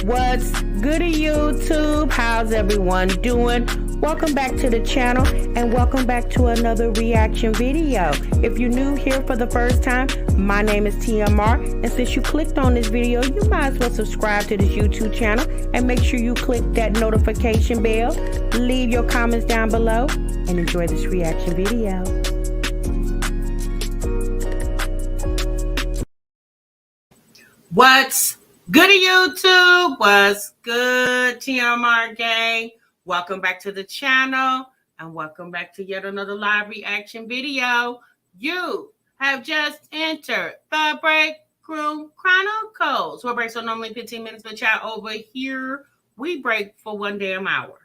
What's good YouTube? How's everyone doing? Welcome back to the channel and welcome back to another reaction video. If you're new here for the first time, my name is TMR, and since you clicked on this video, you might as well subscribe to this YouTube channel and make sure you click that notification bell. Leave your comments down below and enjoy this reaction video. What's good YouTube? What's good, TMR gang? Welcome back to the channel and welcome back to yet another live reaction video. You have just entered the Break Room Chronicles. Where breaks are normally 15 minutes, but chat over here, we break for 1 damn hour.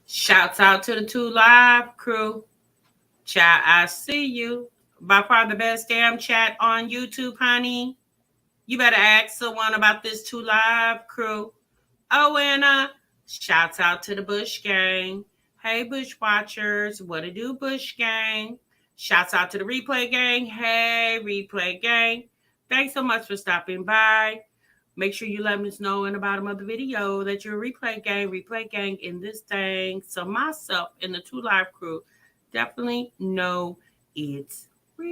Shouts out to the 2 Live crew. Chat, I see you. By far the best damn chat on YouTube, honey. You better ask someone about this 2 Live crew. Oh, and shouts out to the Bush gang. Hey, Bush watchers. What it do, Bush gang? Shouts out to the Replay gang. Hey, Replay gang. Thanks so much for stopping by. Make sure you let us know in the bottom of the video that you're a replay gang in this thing. So myself and the 2 Live crew definitely know it's real.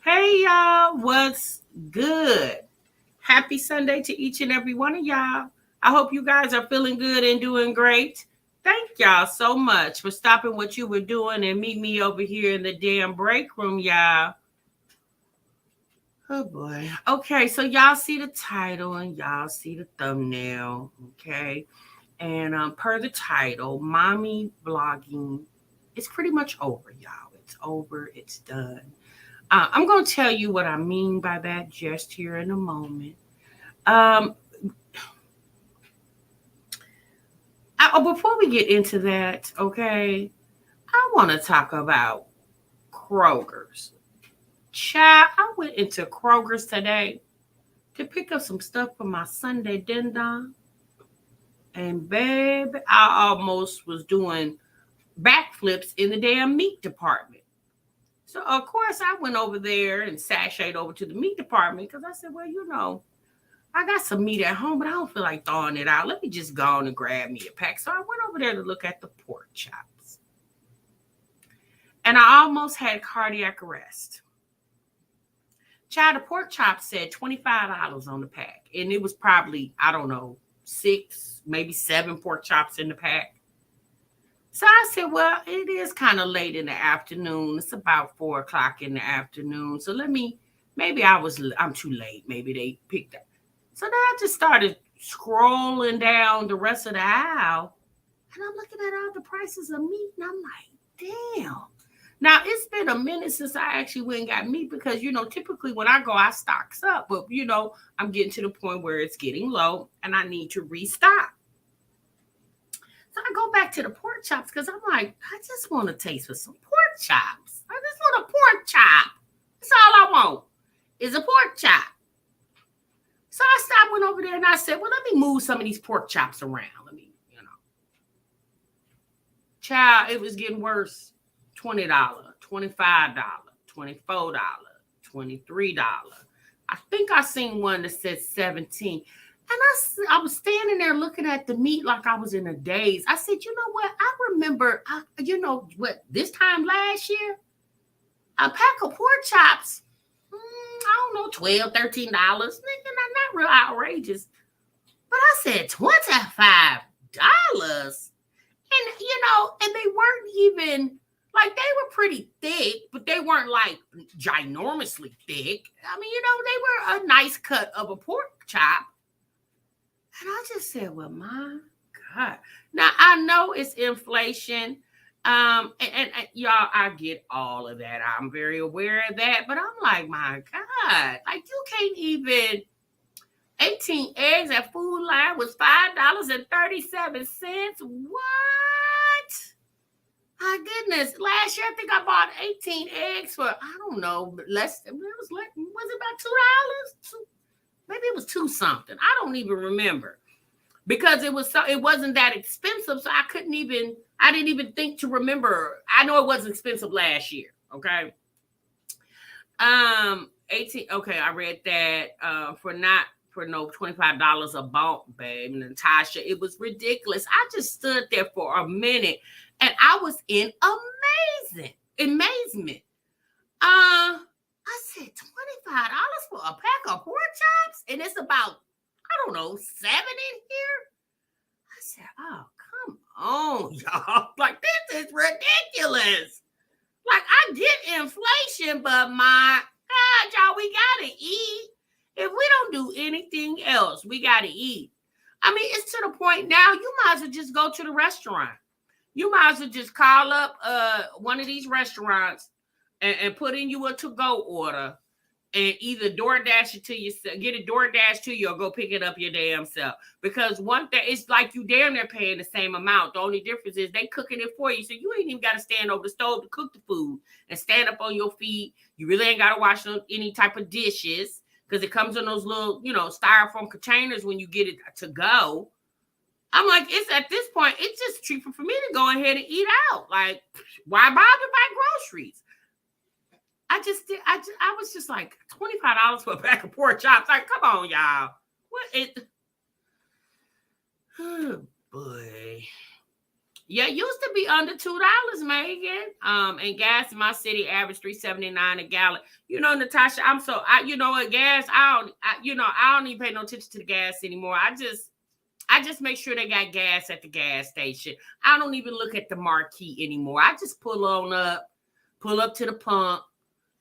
Hey, y'all. What's good? Happy Sunday to each and every one of y'all. I hope you guys are feeling good and doing great. Thank y'all so much for stopping what you were doing and meet me over here in the damn break room, y'all. Oh boy. Okay, so y'all see the title and y'all see the thumbnail, okay? And per the title, mommy vlogging is pretty much over, y'all. It's over, it's done. I'm going to tell you what I mean by that just here in a moment. Before we get into that, okay, I want to talk about Kroger's. Child, I went into Kroger's today to pick up some stuff for my Sunday dinner. And baby, I almost was doing backflips in the damn meat department. So, of course, I went over there and sashayed over to the meat department because I said, well, you know, I got some meat at home, but I don't feel like throwing it out. Let me just go on and grab me a pack. So I went over there to look at the pork chops. And I almost had cardiac arrest. Child, the pork chop said $25 on the pack. And it was probably, I don't know, 6, maybe 7 pork chops in the pack. So I said, well, it is kind of late in the afternoon. It's about 4 o'clock in the afternoon. So maybe I'm too late. Maybe they picked up. So then I just started scrolling down the rest of the aisle. And I'm looking at all the prices of meat. And I'm like, damn. Now, it's been a minute since I actually went and got meat because, you know, typically when I go, I stocks up. But, you know, I'm getting to the point where it's getting low and I need to restock. So I go back to the pork chops because I'm like, I just want to taste for some pork chops. I just want a pork chop. That's all I want is a pork chop. So I stopped, went over there and I said, well, let me move some of these pork chops around. Let me, you know. Child, it was getting worse. $20, $25, $24, $23. I think I seen one that said 17. And I was standing there looking at the meat like I was in a daze. I said, you know what? I remember, you know what, this time last year, a pack of pork chops, I don't know, $12, $13. Not real outrageous. But I said $25. And, you know, and they weren't even, like, they were pretty thick, but they weren't, like, ginormously thick. I mean, you know, they were a nice cut of a pork chop. And I just said, well, my God. Now, I know it's inflation. And y'all, I get all of that. I'm very aware of that. But I'm like, my God. Like, you can't even... 18 eggs at Food Line was $5.37. What? My goodness. Last year, I think I bought 18 eggs for, I don't know, less. Was it about $2? Maybe it was 2 something. I don't even remember because it wasn't that expensive, so I didn't even think to remember. I know it wasn't expensive last year. Okay. 18. Okay, I read that for no $25 a bulk, babe. And Tasha, it was ridiculous. I just stood there for a minute and I was in amazement. I said $25 for a pack of pork chops, and it's about, I don't know, 7 in here. I said, oh, come on, y'all. Like, this is ridiculous. Like, I get inflation, but my God, y'all, we gotta eat. If we don't do anything else, we gotta eat. I mean, it's to the point now, you might as well just go to the restaurant. You might as well just call up one of these restaurants and put in you a to-go order and either DoorDash it to yourself, get a DoorDash to you, or go pick it up your damn self. Because one thing, it's like you damn near paying the same amount. The only difference is they cooking it for you. So you ain't even got to stand over the stove to cook the food and stand up on your feet. You really ain't got to wash any type of dishes because it comes in those little, styrofoam containers when you get it to go. I'm like, it's at this point, it's just cheaper for me to go ahead and eat out. Like, why bother buy groceries? I was just like, $25 for a pack of pork chops. Like, come on, y'all. Oh, boy. Yeah, it used to be under $2, Megan. And gas in my city averaged $3.79 a gallon. Natasha, gas, I don't even pay no attention to the gas anymore. I just make sure they got gas at the gas station. I don't even look at the marquee anymore. I just pull up to the pump,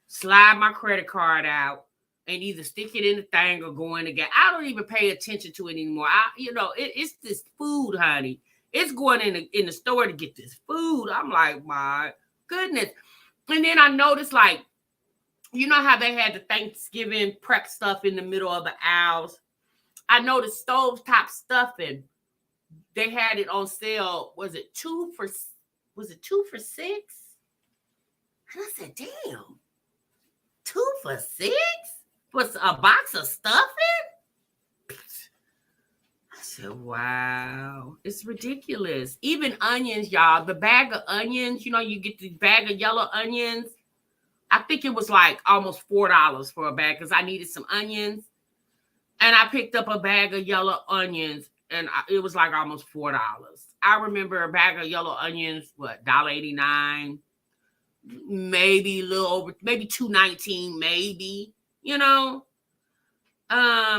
slide my credit card out, and either stick it in the thing or go in the gas. I don't even pay attention to it anymore. It's this food, honey. It's going in the store to get this food. I'm like, my goodness. And then I noticed, like, you know how they had the Thanksgiving prep stuff in the middle of the aisles? I noticed stovetop stuffing. They had it on sale. Was it 2 for 6? And I said, damn. 2 for 6 for a box of stuffing? I said, wow, it's ridiculous. Even onions, y'all. The bag of onions, you get the bag of yellow onions. I think it was like almost $4 for a bag because I needed some onions. And I picked up a bag of yellow onions, and it was like almost $4. I remember a bag of yellow onions, $1.89, maybe a little over, maybe $2.19, maybe.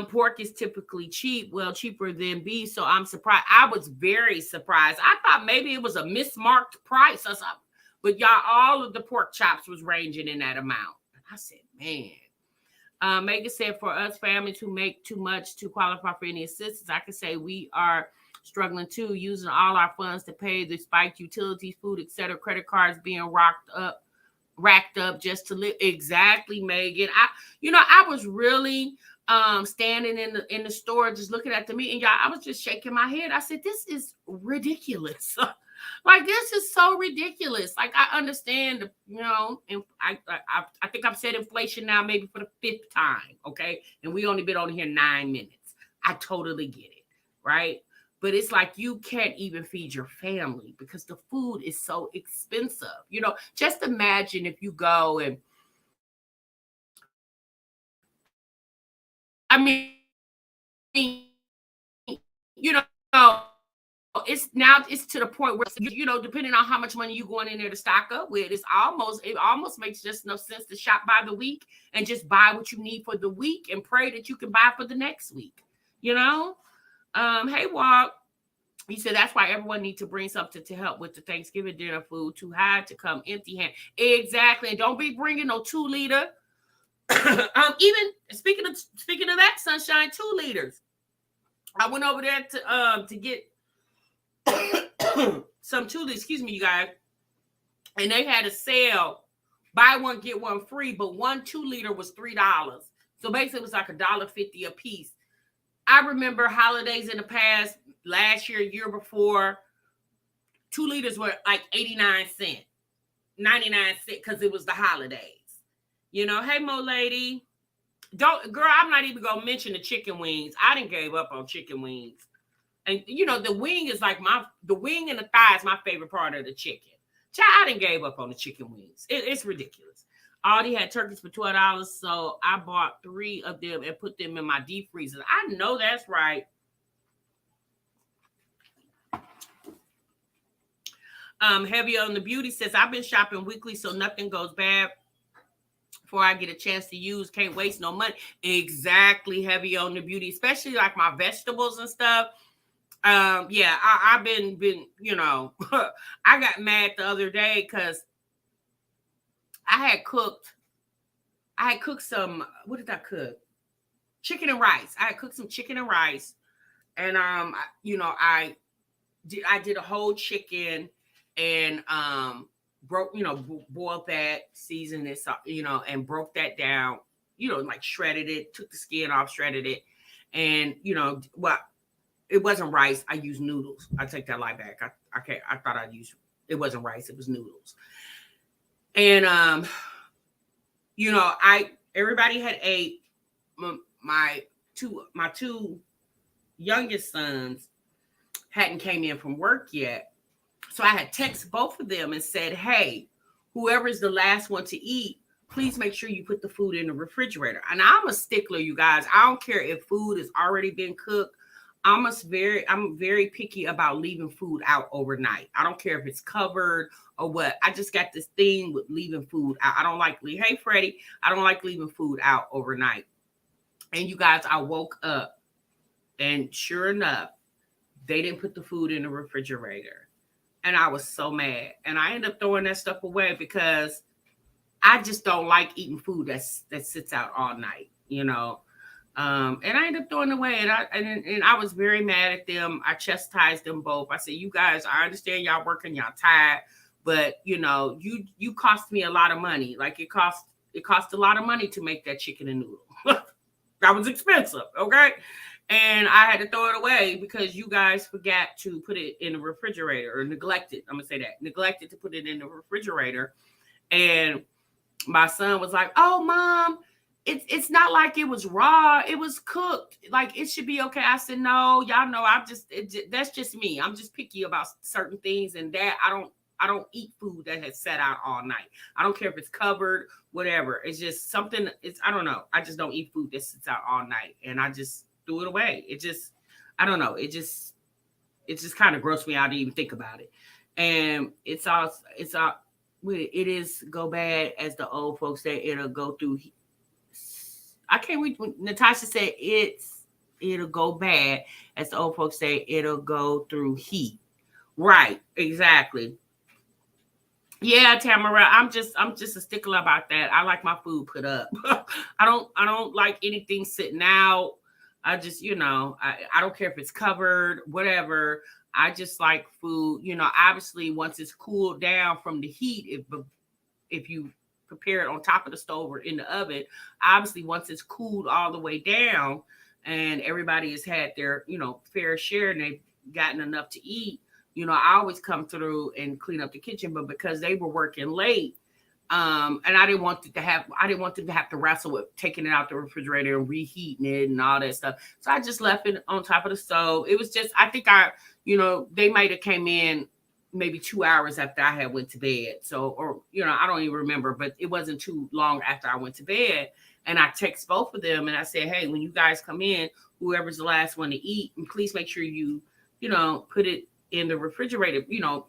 Pork is typically cheap, cheaper than beef. So I'm surprised. I was very surprised. I thought maybe it was a mismarked price or something, but y'all, all of the pork chops was ranging in that amount. And I said, man. Megan said, for us families who make too much to qualify for any assistance, I can say we are struggling too, using all our funds to pay the spiked utilities, food, etc., credit cards being racked up just to live. Exactly, Megan. I was really standing in the store just looking at the meat, and y'all, I was just shaking my head. I said, this is ridiculous. Like, this is so ridiculous. Like, I understand, and I think I've said inflation now maybe for the 5th time, okay? And we only been on here 9 minutes. I totally get it, right? But it's like you can't even feed your family because the food is so expensive. Just imagine if you go and, I mean, it's to the point where, depending on how much money you're going in there to stock up with, it almost makes just no sense to shop by the week and just buy what you need for the week and pray that you can buy for the next week. Hey, Walk. He said that's why everyone needs to bring something to help with the Thanksgiving dinner food. Too high to come empty-handed. Exactly. And don't be bringing no 2-liter. Even speaking of that, Sunshine, 2 liters. I went over there to get some 2 liters. Excuse me, you guys. And they had a sale, buy one get one free, but 1 2-liter was $3. So basically, it was like $1.50 a piece. I remember holidays in the past, last year, year before, 2 liters were like 89 cents, 99 cents, because it was the holidays. Hey, Mo lady. Don't, girl, I'm not even gonna mention the chicken wings. I didn't gave up on chicken wings. And the wing is like the wing and the thigh is my favorite part of the chicken. Child, I didn't gave up on the chicken wings. It's ridiculous. Aldi had turkeys for $12, so I bought 3 of them and put them in my deep freezer. I know that's right. Heavy on the Beauty says, I've been shopping weekly so nothing goes bad before I get a chance to use. Can't waste no money. Exactly, Heavy on the Beauty, especially like my vegetables and stuff. Yeah, I've been I got mad the other day because I had cooked some, what did I cook? Chicken and rice. I had cooked some chicken and rice, and I did a whole chicken and boiled that, seasoned it, and broke that down, like shredded it, took the skin off, shredded it, and it wasn't rice. I used noodles. I take that lie back. I thought it wasn't rice. It was noodles. And everybody had ate. My two youngest sons hadn't came in from work yet, so I had texted both of them and said, "Hey, whoever's the last one to eat, please make sure you put the food in the refrigerator." And I'm a stickler, you guys. I don't care if food has already been cooked. I'm very picky about leaving food out overnight. I don't care if it's covered or what. I just got this thing with leaving food out. I don't like hey Freddie, I don't like leaving food out overnight. And you guys, I woke up and sure enough, they didn't put the food in the refrigerator. And I was so mad. And I ended up throwing that stuff away because I just don't like eating food that sits out all night, And I ended up throwing it away, and I was very mad at them. I chastised them both. I said, "You guys, I understand y'all working, y'all tired, but you cost me a lot of money. Like it cost a lot of money to make that chicken and noodle. That was expensive, okay? And I had to throw it away because you guys forgot to put it in the refrigerator, or neglected. I'm gonna say that neglected to put it in the refrigerator." And my son was like, "Oh, Mom, it's not like it was raw. It was cooked. Like it should be okay." I said, "No, y'all know that's just me. I'm just picky about certain things, and that I don't eat food that has sat out all night. I don't care if it's covered, whatever. It's just something. I don't know. I just don't eat food that sits out all night, and I just threw it away. I don't know. It just kind of grossed me out to even think about it. And it is go bad, as the old folks say. It'll go through. I can't read when Natasha said it'll go bad, as the old folks say, it'll go through heat. Right, exactly. Yeah, Tamara, I'm just a stickler about that. I like my food put up. I don't like anything sitting out. I just, I don't care if it's covered, whatever. I just like food, obviously once it's cooled down from the heat, if you prepare it on top of the stove or in the oven, obviously once it's cooled all the way down and everybody has had their, fair share and they've gotten enough to eat, I always come through and clean up the kitchen. But because they were working late, and I didn't want them to have to wrestle with taking it out the refrigerator and reheating it and all that stuff. So I just left it on top of the stove. It was just, I think they might have came in maybe 2 hours after I had went to bed. So, or, I don't even remember, but it wasn't too long after I went to bed. And I text both of them and I said, "Hey, when you guys come in, whoever's the last one to eat, and please make sure you, put it in the refrigerator,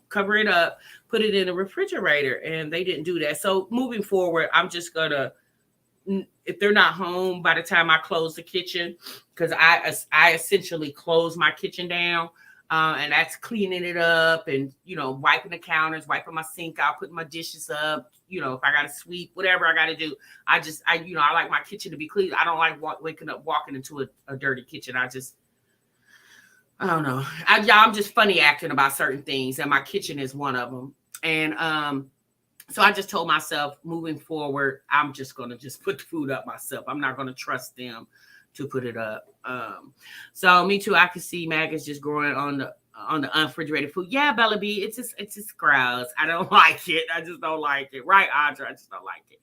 cover it up, put it in the refrigerator." And they didn't do that. So moving forward, I'm just gonna, if they're not home by the time I close the kitchen, because I essentially close my kitchen down, and that's cleaning it up and wiping the counters, wiping my sink out, putting my dishes up, if I gotta sweep, whatever I gotta do. I like my kitchen to be clean. I don't like waking up walking into a dirty kitchen. I don't know. I'm just funny acting about certain things, and my kitchen is one of them. And so I just told myself, moving forward, I'm just gonna just put the food up myself. I'm not gonna trust them to put it up. So me too. I can see maggots just growing on the unrefrigerated food. Yeah, Bella B, it's just gross. I don't like it. I just don't like it. Right, Audra? I just don't like it.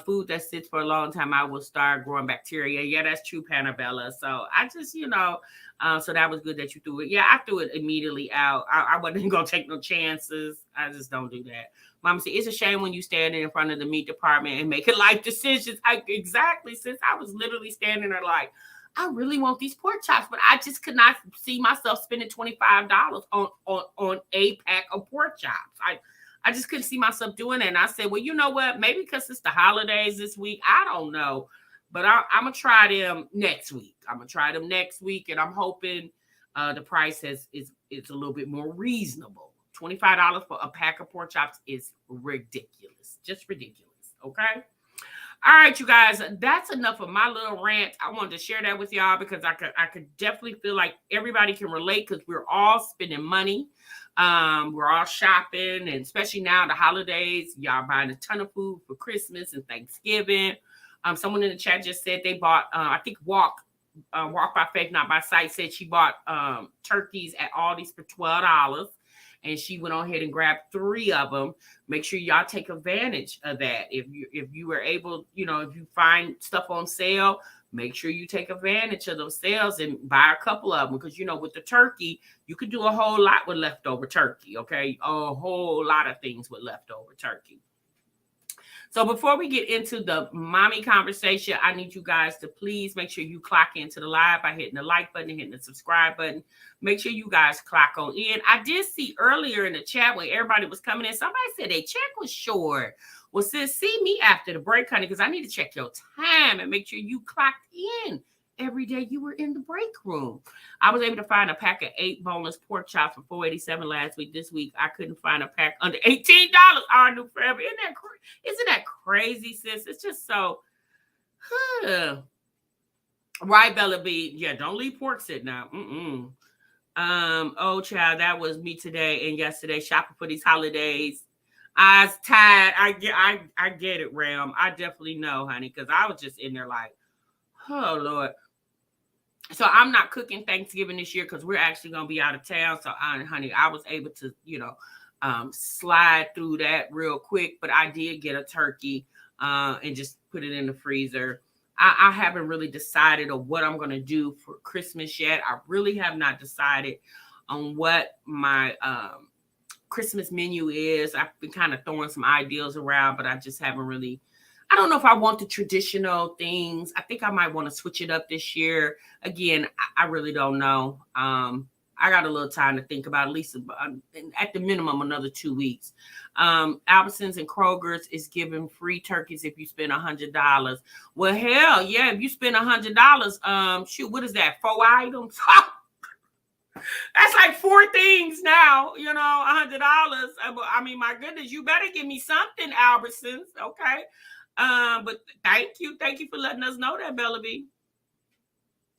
Food that sits for a long time, I will start growing bacteria. Yeah, that's true, Panabella. So I just, so that was good that you threw it. Yeah, I threw it immediately out. I wasn't gonna take no chances. I just don't do that. Mama said it's a shame when you standing in front of the meat department and making life decisions. Exactly, since I was literally standing there like, I really want these pork chops, but I just could not see myself spending $25 on a pack of pork chops. I just couldn't see myself doing it. And I said, well, you know what? Maybe because it's the holidays this week. I don't know. But I'm going to try them next week. I'm going to try them next week. And I'm hoping the price is a little bit more reasonable. $25 for a pack of pork chops is ridiculous. Just ridiculous. Okay? All right, you guys, that's enough of my little rant. I wanted to share that with y'all because I could definitely feel like everybody can relate because we're all spending money. We're all shopping, and especially now the holidays, y'all buying a ton of food for Christmas and Thanksgiving. Someone in the chat just said they bought, I think Walk by Faith, Not by Sight, said she bought turkeys at Aldi's for $12. And she went on ahead and grabbed 3 of them. Make sure y'all take advantage of that. If you were able, if you find stuff on sale, make sure you take advantage of those sales and buy a couple of them. Because, with the turkey, you could do a whole lot with leftover turkey, okay? A whole lot of things with leftover turkey. So before we get into the mommy conversation, I need you guys to please make sure you clock into the live by hitting the like button and hitting the subscribe button. Make sure you guys clock on in. I did see earlier in the chat when everybody was coming in, somebody said their check was short. Well, sis, see me after the break, honey, because I need to check your time and make sure you clocked in every day you were in the break room. I was able to find a pack of 8 boneless pork chops for $4.87 last week. This week, I couldn't find a pack under $18. I knew forever. Isn't that crazy, sis? It's just so. Right, Bella B. Yeah, don't leave pork sitting out. Oh, child, that was me today and yesterday shopping for these holidays. I was tired. I get it, Ram. I definitely know, honey, because I was just in there like, oh, Lord. So I'm not cooking Thanksgiving this year because we're actually going to be out of town. So, honey, I was able to, slide through that real quick. But I did get a turkey and just put it in the freezer. I haven't really decided on what I'm going to do for Christmas yet. I really have not decided on what my Christmas menu is. I've been kind of throwing some ideas around, but I just haven't really. I don't know if I want the traditional things. I think I might want to switch it up this year. Again, I really don't know. I got a little time to think about, at least at the minimum another 2 weeks. Albertsons and Kroger's is giving free turkeys if you spend $100. Well, hell yeah, if you spend $100, shoot, what is that? 4 items? That's like 4 things now, $100. I mean, my goodness, you better give me something, Albertsons, okay? But thank you for letting us know that, Bella B.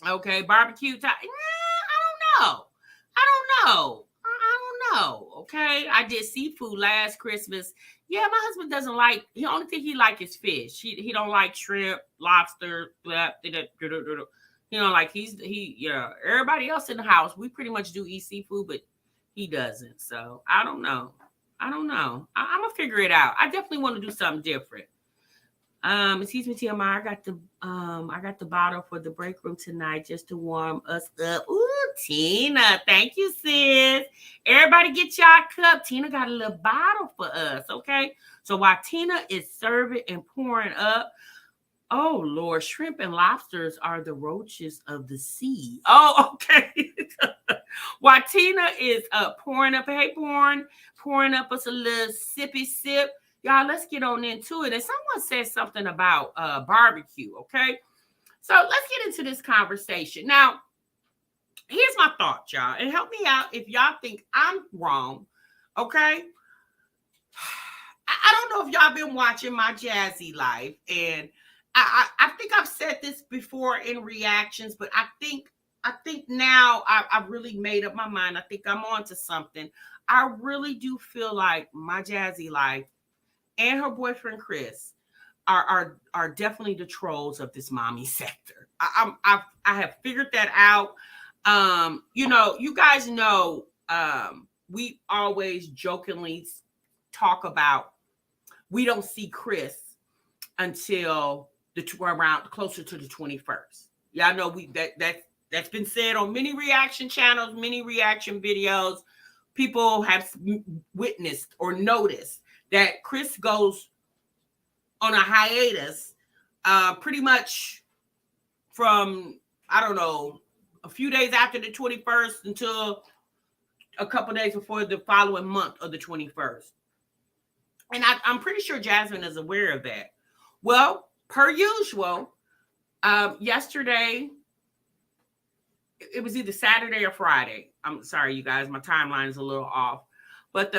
Okay, barbecue time. I don't know. Okay, I did seafood last Christmas. Yeah, my husband doesn't like. The only thing he like is fish. He don't like shrimp, lobster. Blah, like everybody else in the house, we pretty much do eat seafood, but he doesn't. So I don't know. I'm gonna figure it out. I definitely want to do something different. Excuse me, TMI. I got the bottle for the break room tonight just to warm us up. Ooh, Tina, thank you, sis. Everybody get y'all a cup. Tina got a little bottle for us, okay? So while Tina is serving and pouring up, oh Lord, shrimp and lobsters are the roaches of the sea. Oh, okay. While Tina is pouring up, hey, pouring up us a little sippy sip. Y'all, let's get on into it. And someone said something about barbecue, okay? So let's get into this conversation. Now, here's my thought, y'all. And help me out if y'all think I'm wrong, okay? I don't know if y'all been watching my Jazzy Life. And I think I've said this before in reactions, but I think now I've really made up my mind. I think I'm onto something. I really do feel like my Jazzy Life and her boyfriend Chris are definitely the trolls of this mommy sector. I have figured that out. You guys know, we always jokingly talk about we don't see Chris until around closer to the 21st. Y'all know that's been said on many reaction channels, many reaction videos. People have witnessed or noticed that Chris goes on a hiatus pretty much from, I don't know, a few days after the 21st until a couple days before the following month of the 21st. And I'm pretty sure Jasmine is aware of that. Well, per usual, yesterday, it was either Saturday or Friday. I'm sorry, you guys, my timeline is a little off. But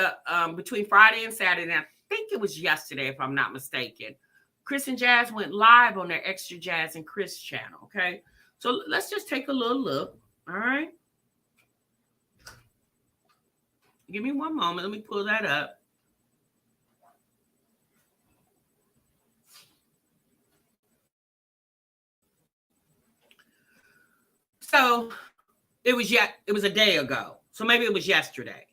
between Friday and Saturday, I think it was yesterday, if I'm not mistaken, Chris and Jazz went live on their Extra Jazz and Chris channel, okay? So let's just take a little look, all right? Give me one moment. Let me pull that up. So it was a day ago. So maybe it was yesterday.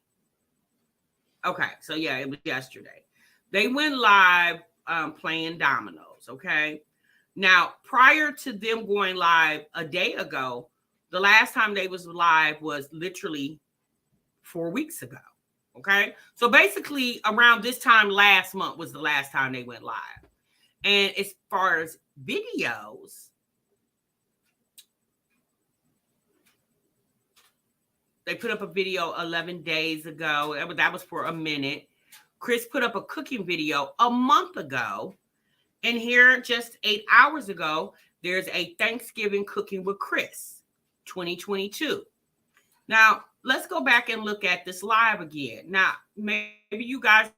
Okay, so yeah, it was yesterday. They went live playing dominoes, okay? Now, prior to them going live a day ago, the last time they was live was literally 4 weeks ago, okay? So basically around this time last month was the last time they went live. And as far as videos, they put up a video 11 days ago. That was for a minute. Chris put up a cooking video a month ago. And here, just 8 hours ago, there's a Thanksgiving Cooking with Chris 2022. Now, let's go back and look at this live again. Now, maybe you guys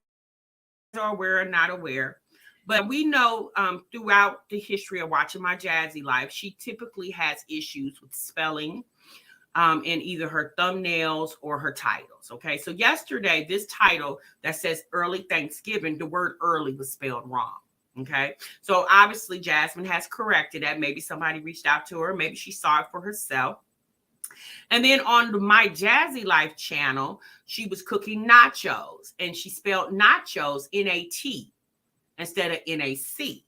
are aware or not aware, but we know throughout the history of watching my Jazzy Life, she typically has issues with spelling in either her thumbnails or her titles. Okay, so yesterday, this title that says Early Thanksgiving, the word early was spelled wrong. Okay, so obviously Jasmine has corrected that. Maybe somebody reached out to her. Maybe she saw it for herself. And then on my Jazzy Life channel, she was cooking nachos, and she spelled nachos N-A-T instead of N-A-C.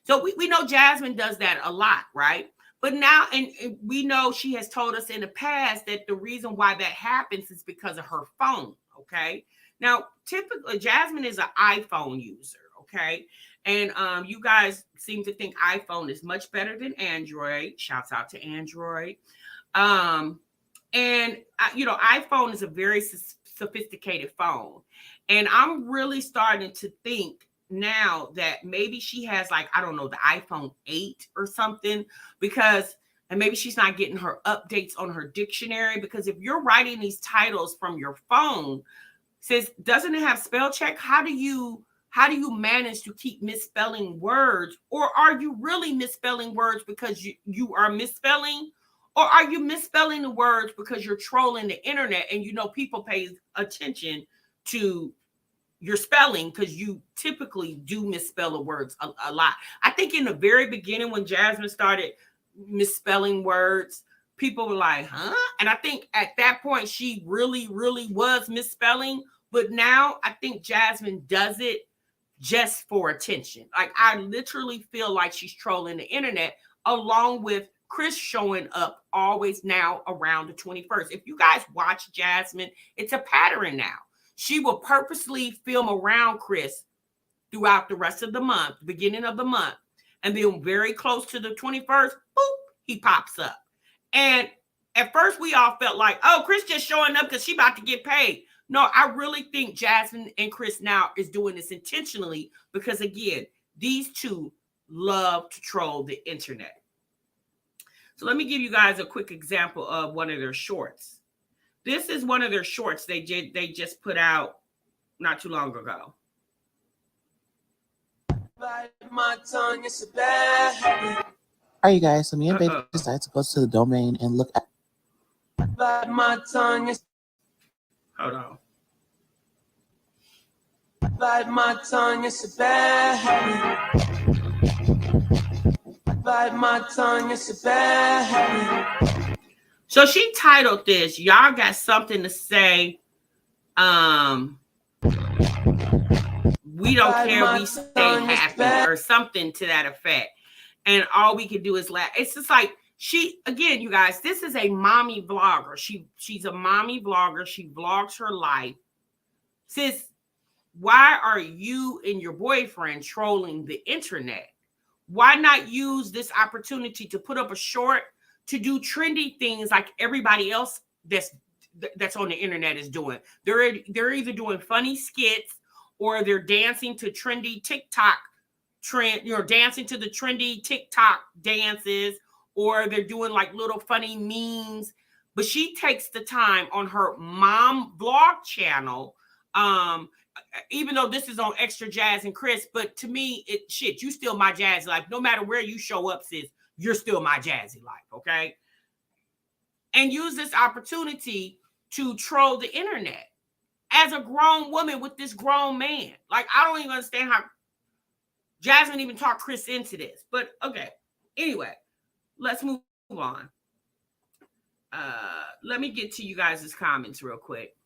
So we know Jasmine does that a lot, right? But now, and we know she has told us in the past that the reason why that happens is because of her phone, okay? Now, typically, Jasmine is an iPhone user, okay? And you guys seem to think iPhone is much better than Android. Shouts out to Android. iPhone is a very sophisticated phone. And I'm really starting to think now that maybe she has, like, I don't know, the iPhone 8 or something, and maybe she's not getting her updates on her dictionary, because if you're writing these titles from your phone, doesn't it have spell check? How do you manage to keep misspelling words? Or are you really misspelling words because you are misspelling? Or are you misspelling the words because you're trolling the internet and people pay attention to your spelling because you typically do misspell the words a lot? I think in the very beginning when Jasmine started misspelling words, people were like, huh? And I think at that point she really, really was misspelling. But now I think Jasmine does it just for attention. Like, I literally feel like she's trolling the internet, along with Chris showing up always now around the 21st. If you guys watch Jasmine, it's a pattern now. She will purposely film around Chris throughout the rest of the month, beginning of the month. And then very close to the 21st, boop, he pops up. And at first we all felt like, oh, Chris just showing up because she about to get paid. No, I really think Jasmine and Chris now is doing this intentionally because, again, these two love to troll the internet. So let me give you guys a quick example of one of their shorts. This is one of their shorts they just put out not too long ago. All right, you guys. So me and Baebay decided to go to the domain and look at. Hold on. Bite my tongue, it's a bad habit. Bite my tongue, it's a bad habit. So she titled this, "Y'all Got Something to Say We don't care. We stay happy or something to that effect. And all we can do is laugh. It's just like again, you guys, this is a mommy vlogger. She's a mommy vlogger. She vlogs her life. Sis, why are you and your boyfriend trolling the internet? Why not use this opportunity to put up a short, to do trendy things like everybody else that's on the internet is doing? They're either doing funny skits or they're dancing to trendy TikTok dancing to the trendy TikTok dances, or they're doing like little funny memes. But she takes the time on her mom vlog channel, even though this is on Extra Jazz and Chris, but to me, you still my Jazzy Life. No matter where you show up, sis, you're still my Jazzy Life, okay? And use this opportunity to troll the internet as a grown woman with this grown man. Like, I don't even understand how Jasmine even talked Chris into this. But okay, anyway, let's move on. Let me get to you guys' comments real quick.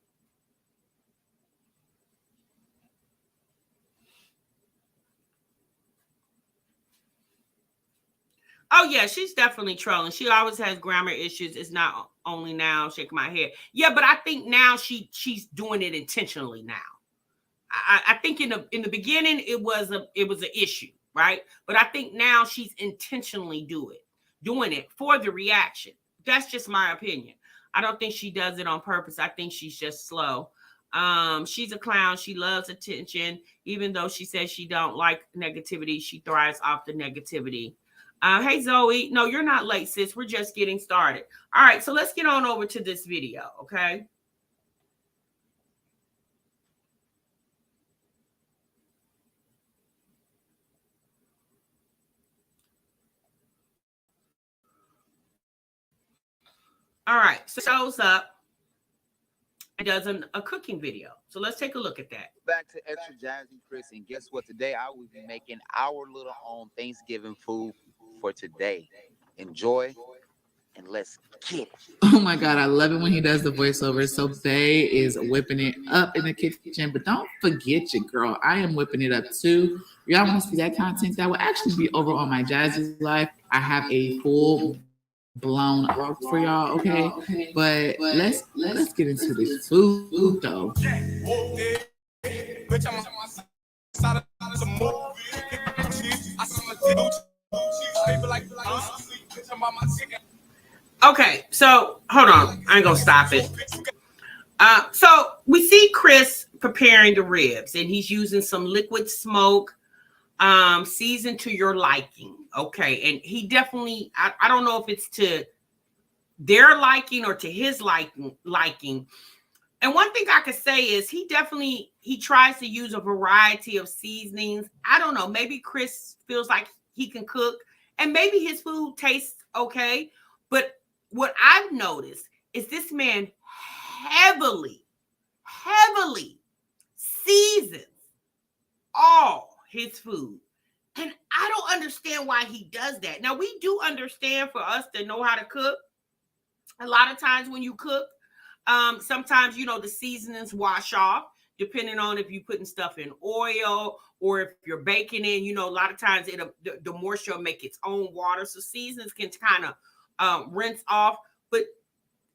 Oh, yeah, she's definitely trolling. She always has grammar issues. It's not only now, shaking my head. Yeah, but I think now she's doing it intentionally now. I think in the beginning it was an issue, right? But I think now she's intentionally doing it for the reaction. That's just my opinion. I don't think she does it on purpose. I think she's just slow. She's a clown. She loves attention. Even though she says she don't like negativity, she thrives off the negativity. Hey, Zoe. No, you're not late, sis. We're just getting started. All right, so let's get on over to this video, okay? All right, so shows up and does a cooking video. So let's take a look at that. Back to Extra Jazzy, Chris, and guess what? Today I will be making our little own Thanksgiving food for today. Enjoy, and let's get it. Oh my God, I love it when he does the voiceover. So Bae is whipping it up in the kitchen, but don't forget your girl. I am whipping it up too. Y'all want to see that content? That will actually be over on my Jazzy Life. I have a full blown up for y'all, okay? But let's get into this food though. Okay, so hold on. I ain't gonna stop it. So we see Chris preparing the ribs, and he's using some liquid smoke, seasoned to your liking. Okay, and he definitely, I don't know if it's to their liking or to his liking. And one thing I could say is he tries to use a variety of seasonings. I don't know, maybe Chris feels like he can cook, and maybe his food tastes okay. But what I've noticed is this man heavily seasons all his food. And I don't understand why he does that. Now, we do understand for us to know how to cook. A lot of times when you cook, sometimes, the seasonings wash off, depending on if you're putting stuff in oil or if you're baking in, a lot of times the moisture will make its own water. So seasonings can kind of rinse off. But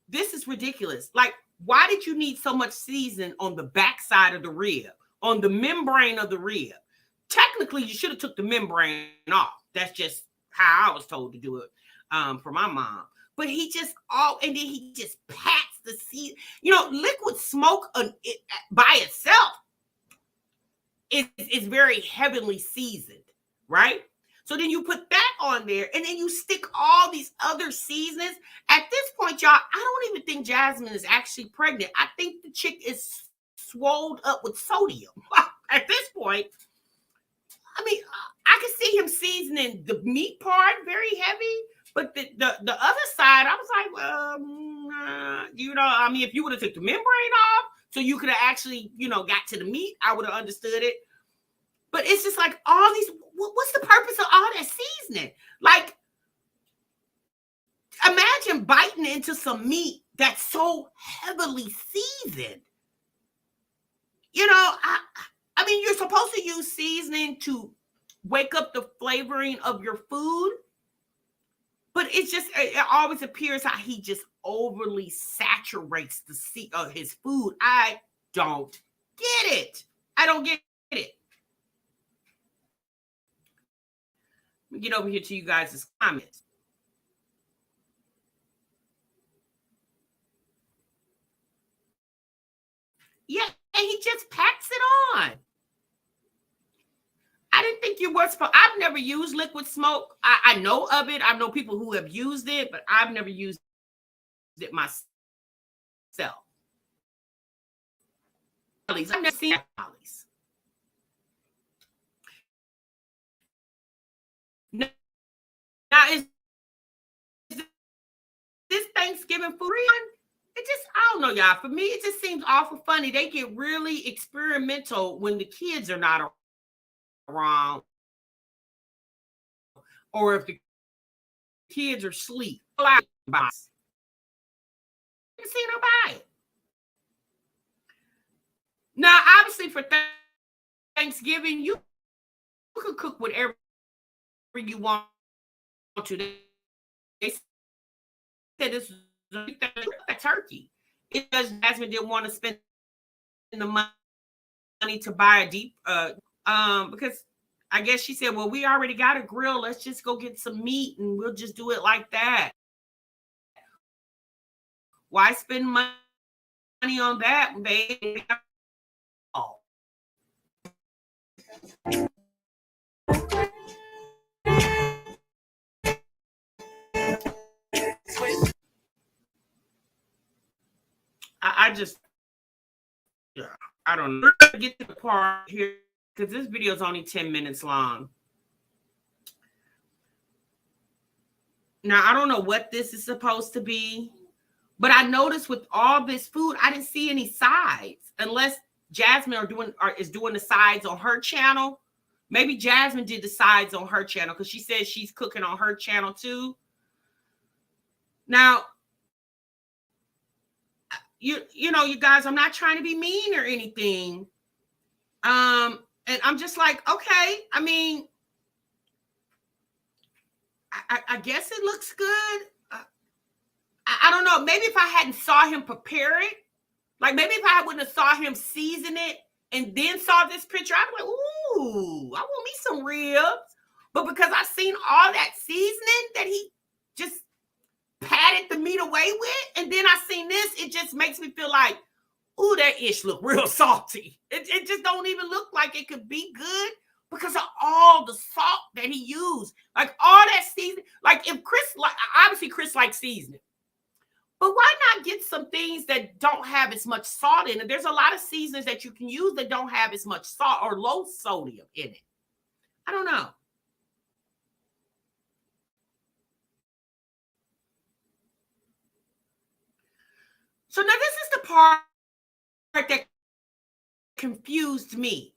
this is ridiculous. Like, why did you need so much seasoning on the backside of the rib, on the membrane of the rib? Technically, you should have took the membrane off. That's just how I was told to do it for my mom. But and then he just pats the seed. Liquid smoke by itself is very heavily seasoned, right? So then you put that on there, and then you stick all these other seasonings. At this point, y'all, I don't even think Jasmine is actually pregnant. I think the chick is swolled up with sodium. At this point, I mean, I could see him seasoning the meat part very heavy, but the other side, I was like, if you would have took the membrane off, so you could have actually, got to the meat, I would have understood it. But it's just like all these, what's the purpose of all that seasoning? Like, imagine biting into some meat that's so heavily seasoned. mean, you're supposed to use seasoning to wake up the flavoring of your food, but it always appears how he just overly saturates his food. I don't get it. I don't get it. Let me get over here to you guys' comments. Yeah, and he just packs it on. I didn't think you were supposed. I've never used liquid smoke. I know of it. I know people who have used it, but I've never used it myself. I've never seen Molly's. Now, is this Thanksgiving food? It just, I don't know, y'all. For me, it just seems awful funny. They get really experimental when the kids are not around, or if the kids are asleep. I haven't seen her buy it. Now, obviously, for Thanksgiving, you could cook whatever you want to. They said this is a turkey. Because Jasmine didn't want to spend the money to buy a deep, because I guess she said, well, we already got a grill. Let's just go get some meat and we'll just do it like that. Why spend money on that, babe? I just, yeah, I don't know. We're gonna get to the part here because this video is only 10 minutes long. Now, I don't know what this is supposed to be, but I noticed with all this food, I didn't see any sides unless Jasmine is doing the sides on her channel. Maybe Jasmine did the sides on her channel because she says she's cooking on her channel too. Now, you know, you guys, I'm not trying to be mean or anything. And I'm just like, okay, I mean, I guess it looks good. I don't know. Maybe if I hadn't saw him prepare it, like maybe if I wouldn't have saw him season it and then saw this picture, I'd be like, ooh, I want me some ribs. But because I seen all that seasoning that he just patted the meat away with, and then I seen this, it just makes me feel like, ooh, that ish look real salty. It just don't even look like it could be good because of all the salt that he used. Like all that seasoning. Like if obviously Chris likes seasoning. But why not get some things that don't have as much salt in it? There's a lot of seasonings that you can use that don't have as much salt or low sodium in it. I don't know. So now this is the part that confused me.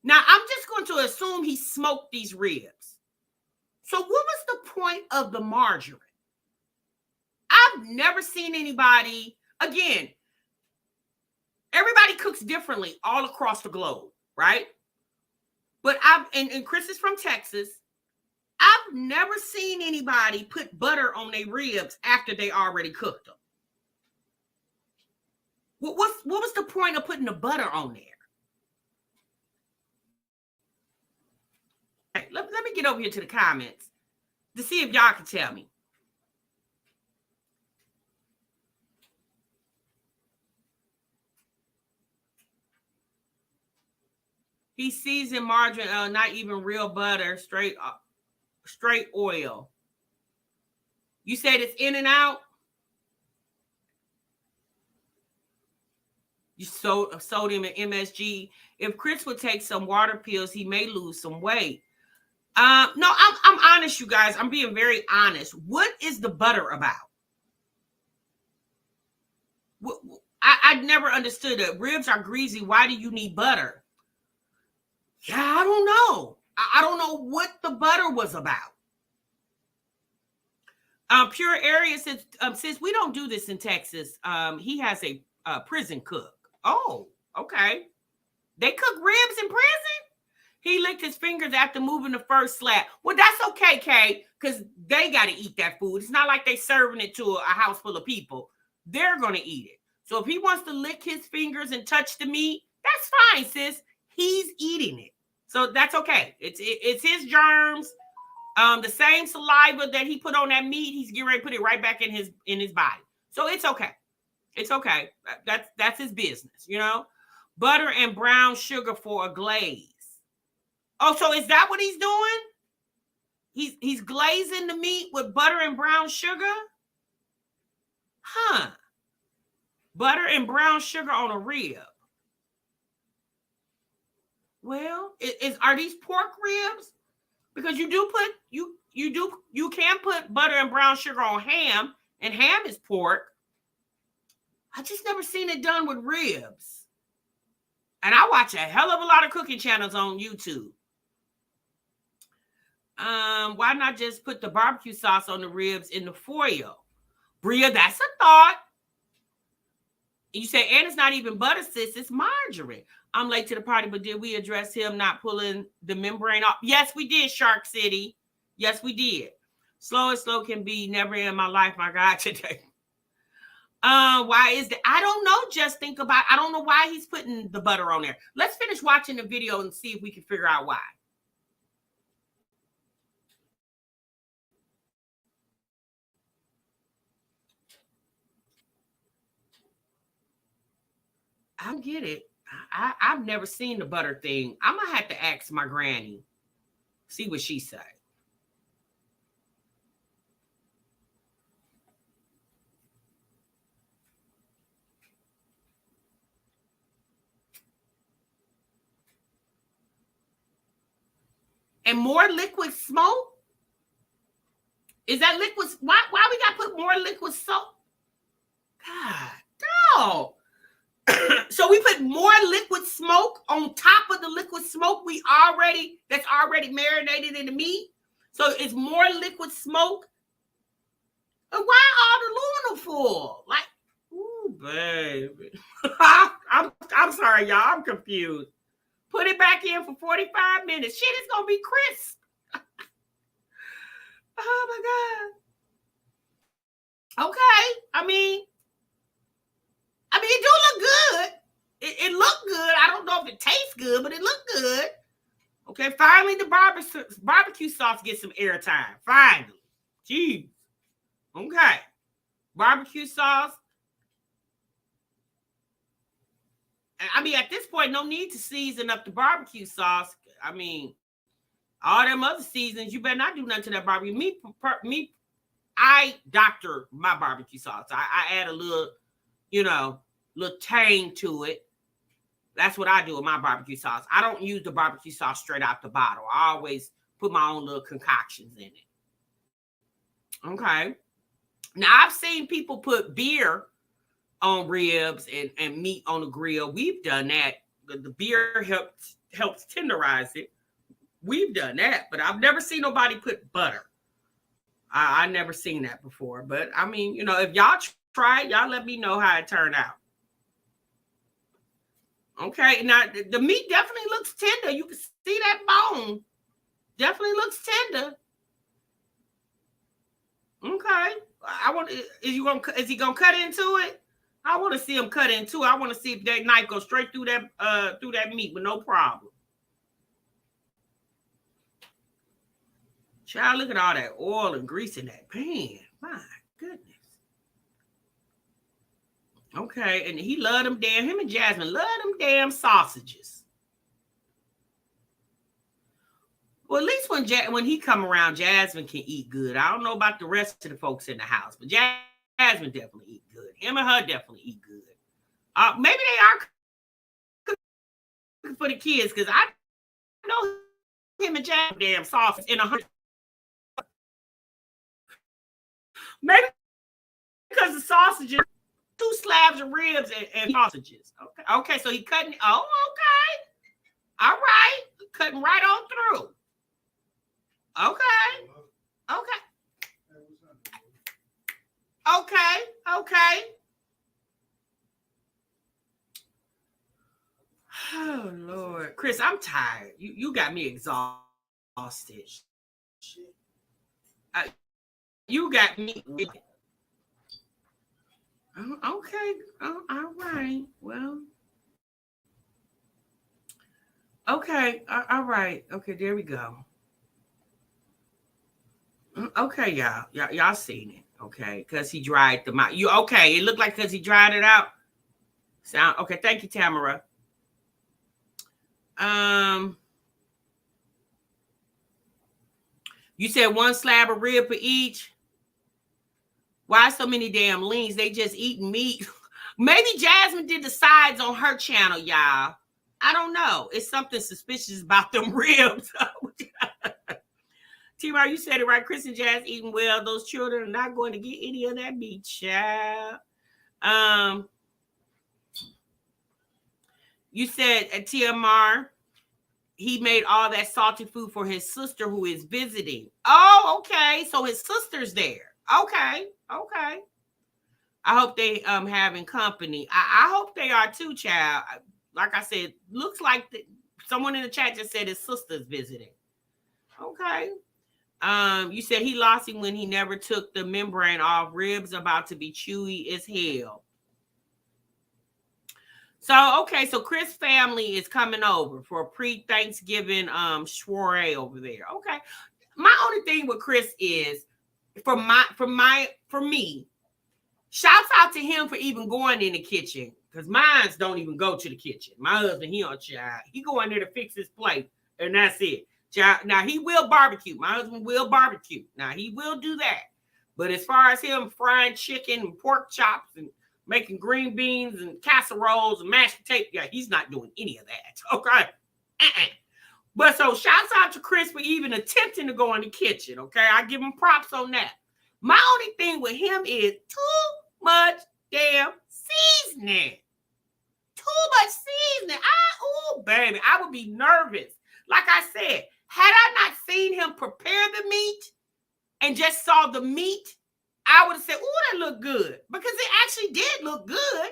Now I'm just going to assume he smoked these ribs. So what was the point of the margarine? I've never seen anybody, again, everybody cooks differently all across the globe, right? But and Chris is from Texas. I've never seen anybody put butter on their ribs after they already cooked them. What was the point of putting the butter on there? Right, let me get over here to the comments to see if y'all can tell me. He seasoned margarine, not even real butter, straight oil. You said it's in and out? You sodium and MSG. If Chris would take some water pills, he may lose some weight. No, I'm honest, you guys. I'm being very honest. What is the butter about? I never understood it. Ribs are greasy. Why do you need butter? Yeah, I don't know. I don't know what the butter was about. Pure Area says, since we don't do this in Texas, he has a prison cook. Oh, okay. They cook ribs in prison? He licked his fingers after moving the first slab. Well, that's okay, Kay, because they got to eat that food. It's not like they serving it to a house full of people. They're going to eat it. So if he wants to lick his fingers and touch the meat, that's fine, sis. He's eating it. So that's okay. It's his germs. The same saliva that he put on that meat, he's getting ready to put it right back in his body. So it's okay. It's okay. That's his business, you know? Butter and brown sugar for a glaze. Oh, so is that what he's doing? He's glazing the meat with butter and brown sugar? Huh. Butter and brown sugar on a rib. Well, are these pork ribs? Because you can put butter and brown sugar on ham, and ham is pork. I just never seen it done with ribs. And I watch a hell of a lot of cooking channels on YouTube. Why not just put the barbecue sauce on the ribs in the foil? Bria, that's a thought. You say, and it's not even butter, sis, it's margarine. I'm late to the party, but did we address him not pulling the membrane off? Yes, we did, Shark City. Yes, we did. Slow and slow can be never in my life, my God, today. Why is that? I don't know. Just think about, I don't know why he's putting the butter on there. Let's finish watching the video and see if we can figure out why. I don't get it. I've never seen the butter thing. I'm gonna have to ask my granny, see what she say. And more liquid smoke? Is that liquid? Why we gotta put more liquid smoke? God, no. So we put more liquid smoke on top of the liquid smoke that's already marinated in the meat. So it's more liquid smoke. And why all the aluminum foil? Like, ooh, baby. I'm sorry, y'all. I'm confused. Put it back in for 45 minutes. Shit, it's gonna be crisp. Oh my God. Okay. I mean, it do look good. It looked good. I don't know if it tastes good, but it looked good. Okay, finally the barbecue sauce gets some airtime. Finally. Jeez. Okay. Barbecue sauce. I mean, at this point, no need to season up the barbecue sauce. I mean, all them other seasons, you better not do nothing to that barbecue. I doctor my barbecue sauce. I add a little, little tang to it. That's what I do with my barbecue sauce. I don't use the barbecue sauce straight out the bottle. I always put my own little concoctions in it. Okay. Now, I've seen people put beer on ribs and meat on the grill. We've done that. The beer helps tenderize it. We've done that, but I've never seen nobody put butter. I never seen that before. But, I mean, if y'all try it, y'all let me know how it turned out. Okay, now the meat definitely looks tender. You can see that bone. Definitely looks tender. Okay. Is he gonna cut into it? I want to see him cut into it. I want to see if that knife goes straight through that meat with no problem. Child, look at all that oil and grease in that pan. My goodness. Okay, and him and Jasmine love them damn sausages. Well, at least when he come around, Jasmine can eat good. I don't know about the rest of the folks in the house, but Jasmine definitely eat good. Him and her definitely eat good. Maybe they are cooking for the kids, because I know him and Jasmine damn sausage in 100. Maybe because the sausages, 2 slabs of ribs and sausages. Okay, so he cutting. Oh, okay. All right. Cutting right on through. Okay. Oh, Chris, I'm tired. You got me exhausted. You got me. Okay. All right. Well. Okay. All right. Okay. There we go. Okay, y'all seen it. Okay, because he dried them out. You okay? It looked like because he dried it out. Sound okay? Thank you, Tamara. You said one slab of rib for each. Why so many damn leans? They just eating meat. Maybe Jasmine did the sides on her channel, y'all. I don't know. It's something suspicious about them ribs. T-Mar, you said it right. Chris and Jazz eating well. Those children are not going to get any of that meat, child. You said at TMR, he made all that salty food for his sister who is visiting. Oh, okay. So his sister's there. Okay. I hope they having company. I hope they are too, child. Like I said, looks like someone in the chat just said his sister's visiting. Okay. You said he lost him when he never took the membrane off. Ribs about to be chewy as hell. So, okay, so Chris' family is coming over for a pre-Thanksgiving soiree over there. Okay. My only thing with Chris is for me, shouts out to him for even going in the kitchen. Because mines don't even go to the kitchen. My husband, he on child. He go in there to fix his plate, and that's it. Now, he will barbecue. My husband will barbecue. Now, he will do that. But as far as him frying chicken and pork chops and making green beans and casseroles and mashed potatoes, yeah, he's not doing any of that. Okay? But so shouts out to Chris for even attempting to go in the kitchen. Okay? I give him props on that. My only thing with him is too much damn seasoning. Too much seasoning. Oh, baby, I would be nervous. Like I said, had I not seen him prepare the meat and just saw the meat, I would have said, oh, that looked good. Because it actually did look good.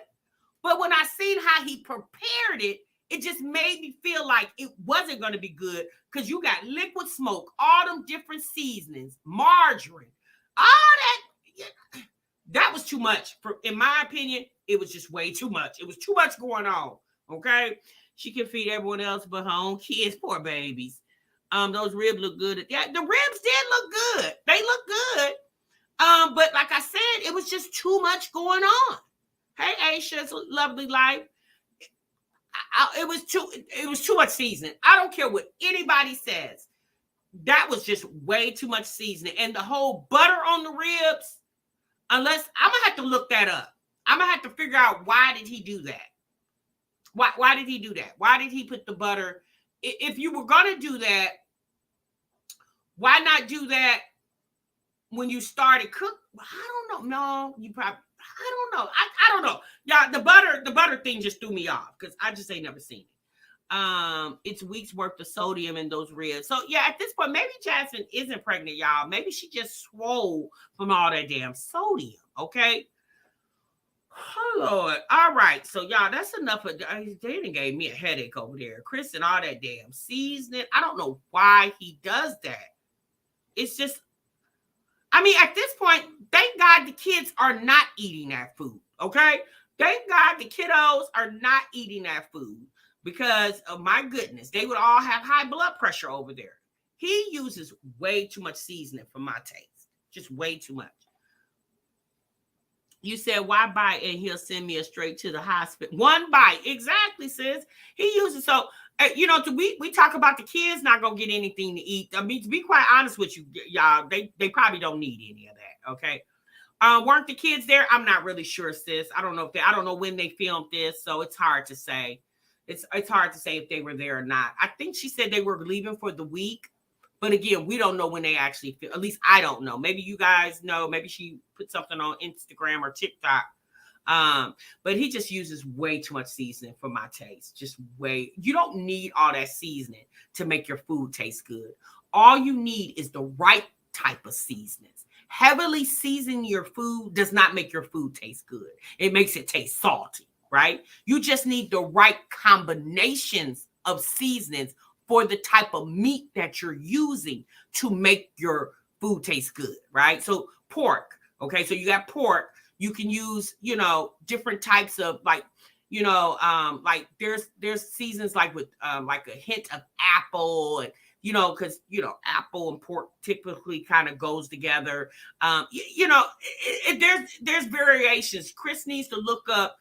But when I seen how he prepared it, it just made me feel like it wasn't going to be good because you got liquid smoke, all them different seasonings, margarine, all that. Yeah, that was too much. In my opinion, it was just way too much. It was too much going on, okay? She can feed everyone else but her own kids, poor babies. Those ribs look good. Yeah, the ribs did look good. They look good. But like I said, it was just too much going on. Hey, Aisha's lovely life. It was too much seasoning. I don't care what anybody says. That was just way too much seasoning. And the whole butter on the ribs, unless I'm gonna have to look that up. I'm gonna have to figure out why did he do that. Why did he do that? Why did he put the butter? If you were gonna do that, why not do that when you started cook? I don't know. No, you probably. I don't know. I don't know. Yeah, the butter thing just threw me off because I just ain't never seen it. It's weeks worth of sodium in those ribs. So yeah, at this point, maybe Jasmine isn't pregnant, y'all. Maybe she just swole from all that damn sodium. Okay. Oh Lord. All right. So y'all, that's enough of they done gave me a headache over there. Chris and all that damn seasoning. I don't know why he does that. It's just, I mean, at this point, thank God the kids are not eating that food. Okay. Thank God the kiddos are not eating that food because of my goodness, they would all have high blood pressure over there. He uses way too much seasoning for my taste. Just way too much. You said, why bite? And he'll send me straight to the hospital. One bite. Exactly, sis. He uses, so, you know, we talk about the kids not going to get anything to eat. I mean, to be quite honest with you, y'all, they probably don't need any of that, okay? Weren't the kids there? I'm not really sure, sis. I don't know when they filmed this, so it's hard to say. It's hard to say if they were there or not. I think she said they were leaving for the week. But again, we don't know when they actually feel. At least I don't know. Maybe you guys know. Maybe she put something on Instagram or TikTok. But he just uses way too much seasoning for my taste. Just way. You don't need all that seasoning to make your food taste good. All you need is the right type of seasonings. Heavily seasoning your food does not make your food taste good. It makes it taste salty, right? You just need the right combinations of seasonings for the type of meat that you're using to make your food taste good, right? So pork, okay, so you got pork. You can use, different types of like there's seasons like with like a hint of apple, and because apple and pork typically kind of goes together. There's variations. Chris needs to look up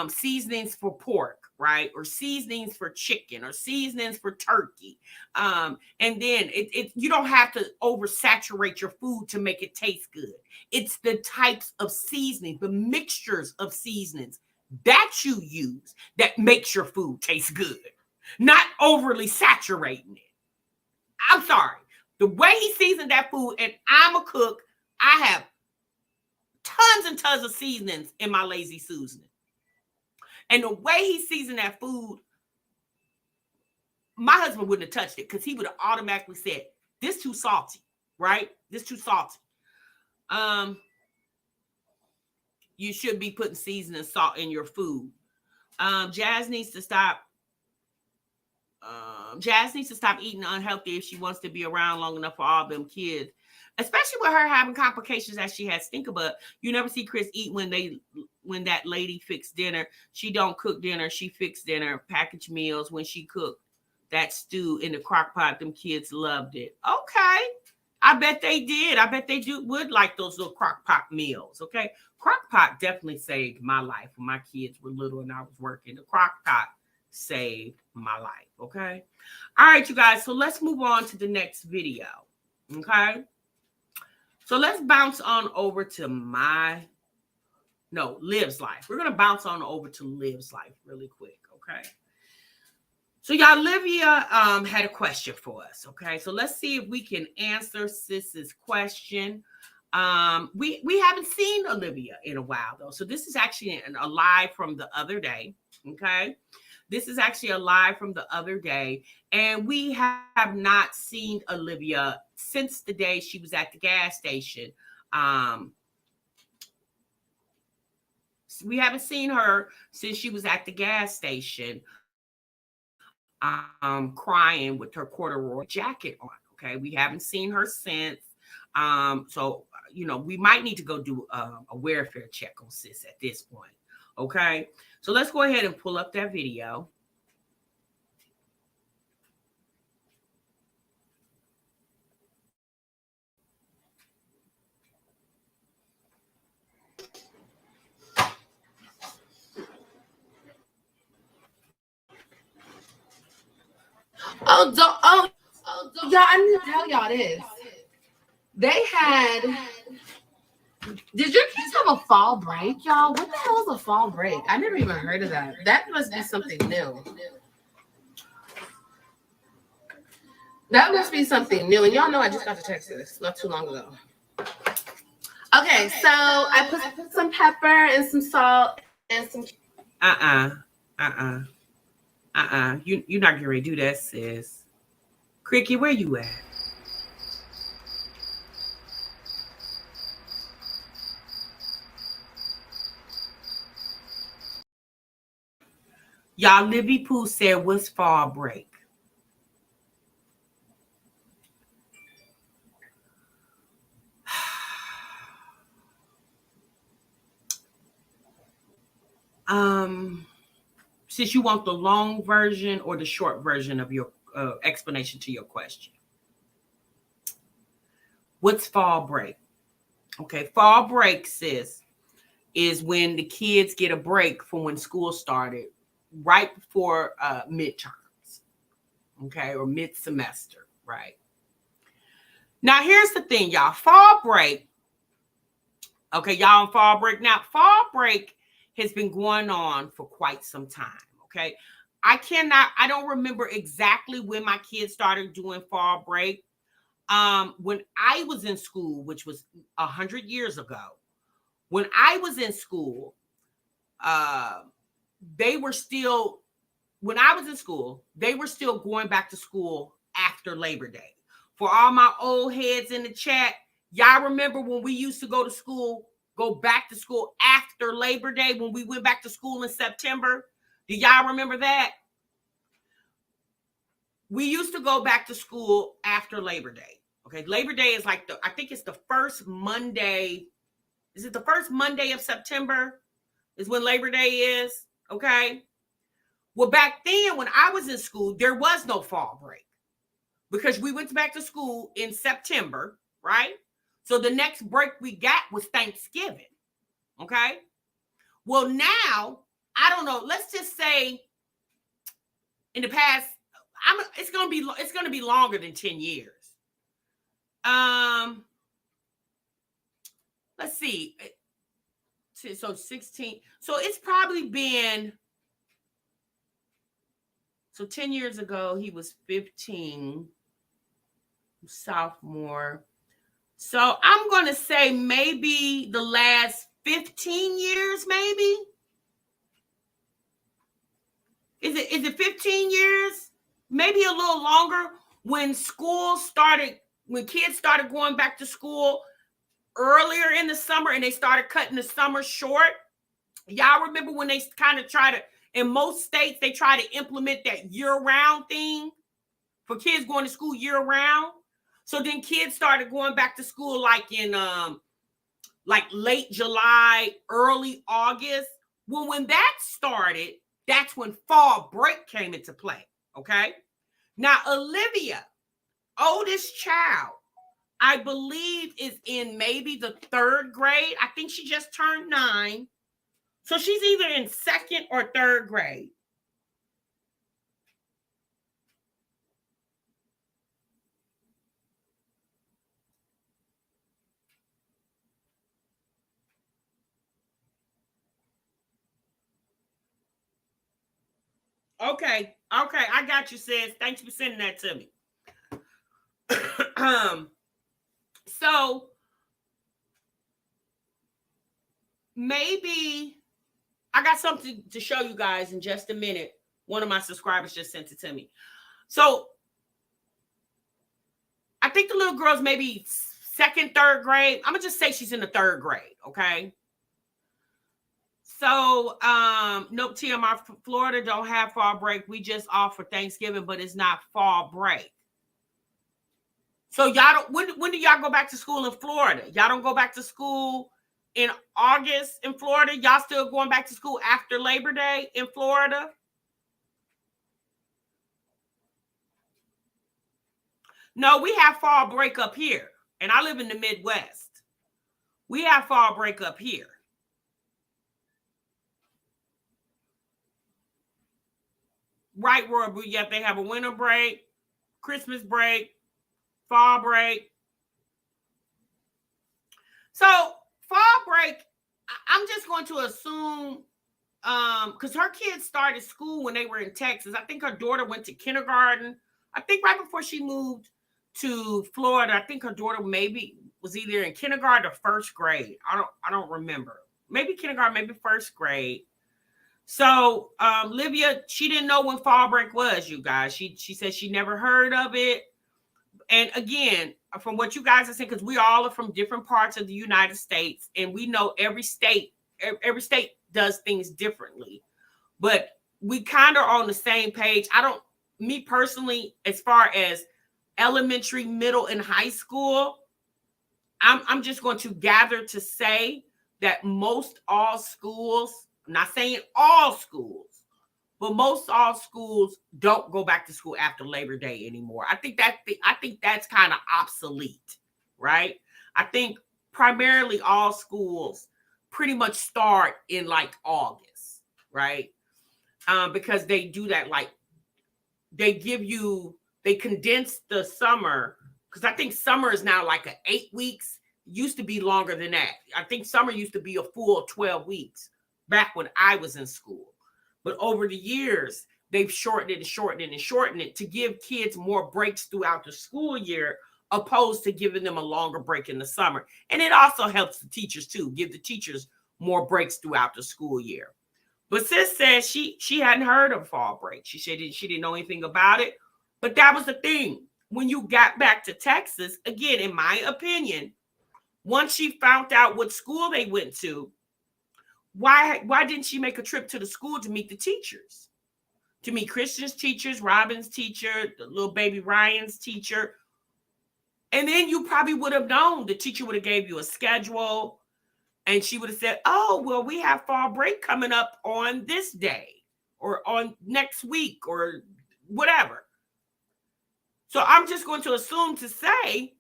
seasonings for pork, right? Or seasonings for chicken, or seasonings for turkey. And then you don't have to oversaturate your food to make it taste good. It's the types of seasoning, the mixtures of seasonings that you use that makes your food taste good, not overly saturating it. I'm sorry. The way he seasoned that food, and I'm a cook, I have tons and tons of seasonings in my Lazy Susan. And the way he seasoned that food, my husband wouldn't have touched it because he would have automatically said, this too salty, right? This too salty. You should be putting seasoning salt in your food. Jazz needs to stop eating unhealthy if she wants to be around long enough for all them kids, especially with her having complications that she has. Think about, you never see Chris eat when that lady fixed dinner. She don't cook dinner. She fixed dinner, packaged meals. When she cooked that stew in the crock pot, them kids loved it. Okay. I bet they did. I bet they would like those little crock pot meals. Okay. Crock pot definitely saved my life when my kids were little and I was working. The crock pot saved my life. Okay. All right, you guys. So let's move on to the next video. Okay. So let's bounce on over to Liv's Life. We're going to bounce on over to Liv's Life really quick. Okay. So y'all, Olivia had a question for us. Okay. So let's see if we can answer Sis's question. We haven't seen Olivia in a while though. So this is actually a live from the other day. Okay. This is actually a live from the other day. And we have not seen Olivia since the day she was at the gas station. We haven't seen her since she was at the gas station, crying with her corduroy jacket on. Okay. We haven't seen her since. So, we might need to go do a welfare check on Sis at this point. Okay. So let's go ahead and pull up that video. Y'all, I need to tell y'all this. They had. Did your kids have a fall break, y'all? What the hell is a fall break? I never even heard of that. That must be something new. That must be something new. And y'all know I just got to Texas not too long ago. Okay, so I put some pepper and some salt and some. You're not getting ready to do that, sis. Cricket, where you at? Y'all, Libby Pooh said, what's fall break? Since you want the long version or the short version of your explanation to your question. What's fall break? Okay, fall break, sis, is when the kids get a break from when school started, right before midterms, okay, or mid-semester, right? Now, here's the thing, y'all. Fall break, okay, y'all on fall break. Now, fall break has been going on for quite some time, okay? I don't remember exactly when my kids started doing fall break. When I was in school, which was 100 years ago, when I was in school, they were still going back to school after Labor Day. For all my old heads in the chat, y'all remember when we used to go back to school after Labor Day, when we went back to school in September? Do y'all remember that? we used to go back to school after Labor Day. Okay, Labor Day is like I think it's the first Monday. Is it the first Monday of September? Is when Labor Day is? Okay. Well, back then when I was in school, there was no fall break because we went back to school in September, right? So the next break we got was Thanksgiving. Okay. Well, now, I don't know. Let's just say in the past, it's gonna be longer than 10 years. Let's see. So 16. So it's probably been, so 10 years ago, he was 15, sophomore. So I'm going to say maybe the last 15 years, maybe. Is it 15 years? Maybe a little longer when kids started going back to school earlier in the summer and they started cutting the summer short. Y'all remember when they kind of in most states, they try to implement that year-round thing for kids going to school year-round. So then kids started going back to school like in like late July, early August. Well, when that started, that's when fall break came into play, okay? Now, Olivia, oldest child, I believe is in maybe the 3rd grade. I think she just turned 9. So she's either in 2nd or 3rd grade. Okay, I got you, sis. Thanks for sending that to me. So maybe I got something to show you guys in just a minute. One of my subscribers just sent it to me. So I think the little girl's maybe 2nd, 3rd grade. I'm gonna just say she's in the 3rd grade, okay? So, nope, TMR, Florida don't have fall break. We just off for Thanksgiving, but it's not fall break. So y'all don't, when do y'all go back to school in Florida? Y'all don't go back to school in August in Florida? Y'all still going back to school after Labor Day in Florida? No, we have fall break up here. And I live in the Midwest. We have fall break up here. Right, Roy, yet they have a winter break, Christmas break, fall break. So fall break, I'm just going to assume, because her kids started school when they were in Texas. I think her daughter went to kindergarten. I think right before she moved to Florida, I think her daughter maybe was either in kindergarten or 1st grade. I don't remember. Maybe kindergarten, maybe 1st grade. So Olivia, she didn't know when fall break was, you guys. She said she never heard of it. And again, from what you guys are saying, because we all are from different parts of the United States, and we know every state does things differently. But we kind of are on the same page. Me personally, as far as elementary, middle, and high school, I'm just going to gather to say that most all schools, I'm not saying all schools, but most all schools don't go back to school after Labor Day anymore. I think that's kind of obsolete, right? I think primarily all schools pretty much start in like August, right? Because they do that, like they condense the summer, because I think summer is now like 8 weeks. It used to be longer than that. I think summer used to be a full 12 weeks back when I was in school. But over the years, they've shortened it to give kids more breaks throughout the school year, opposed to giving them a longer break in the summer. And it also helps the teachers too, give the teachers more breaks throughout the school year. But sis says she hadn't heard of fall break. She said she didn't know anything about it. But that was the thing. When you got back to Texas, again, in my opinion, once she found out what school they went to, why didn't she make a trip to the school to meet the teachers? to meet Christian's teachers, Robin's teacher, the little baby Ryan's teacher. And then you probably would have known. The teacher would have gave you a schedule, and she would have said, oh, well, we have fall break coming up on this day or on next week or whatever. So I'm just going to assume to say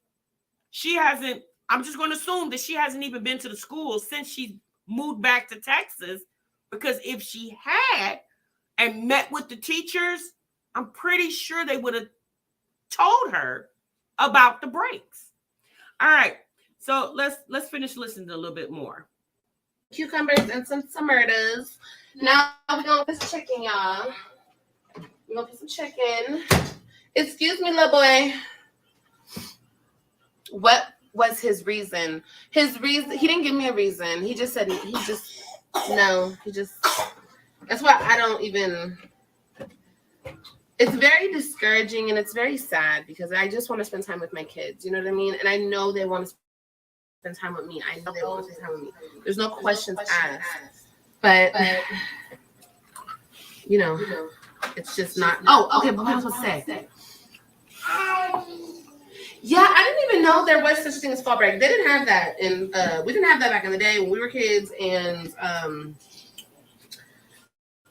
I'm just going to assume that she hasn't even been to the school since she moved back to Texas, because if she had and met with the teachers, I'm pretty sure they would have told her about the breaks. All right. So let's finish listening a little bit more. Cucumbers and some tomatoes. Now we're gonna put some chicken, y'all. We're gonna put some chicken. Excuse me, little boy. What was his reason? His reason, he didn't give me a reason. He just said that's why I don't even. It's very discouraging and it's very sad because I just want to spend time with my kids. You know what I mean? And I know they want to spend time with me. I know they want to spend time with me. There's no questions asked. But you know, it's just not. Oh, okay. But what I was going to say. Yeah, I didn't even know there was such a thing as fall break. They didn't have that, and we didn't have that back in the day when we were kids, and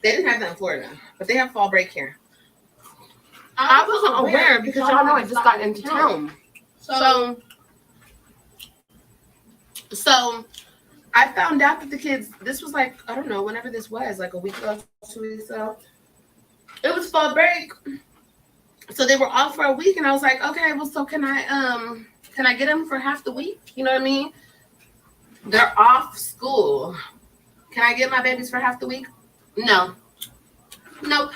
they didn't have that in Florida. But they have fall break here. I wasn't aware because y'all know I just got into town. So I found out that the kids, this was like, I don't know, whenever this was, like a week ago, 2 weeks ago. It was fall break. So they were off for a week, and I was like, okay, well, so can I get them for half the week? You know what I mean? They're off school. Can I get my babies for half the week? No. Nope.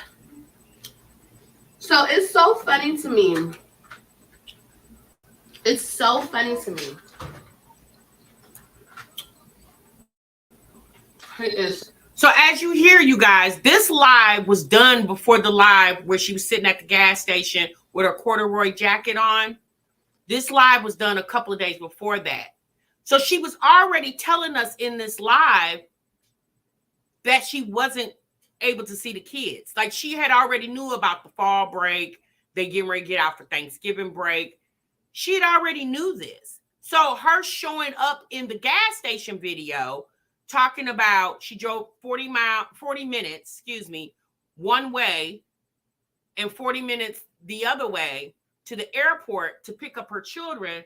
So it's so funny to me. It's so funny to me. It is. So as you hear, you guys, this live was done before the live where she was sitting at the gas station with her corduroy jacket on. This live was done a couple of days before that. So she was already telling us in this live that she wasn't able to see the kids. Like she had already knew about the fall break. They getting ready to get out for Thanksgiving break. She had already knew this. So her showing up in the gas station video talking about she drove 40 minutes, one way and 40 minutes the other way to the airport to pick up her children,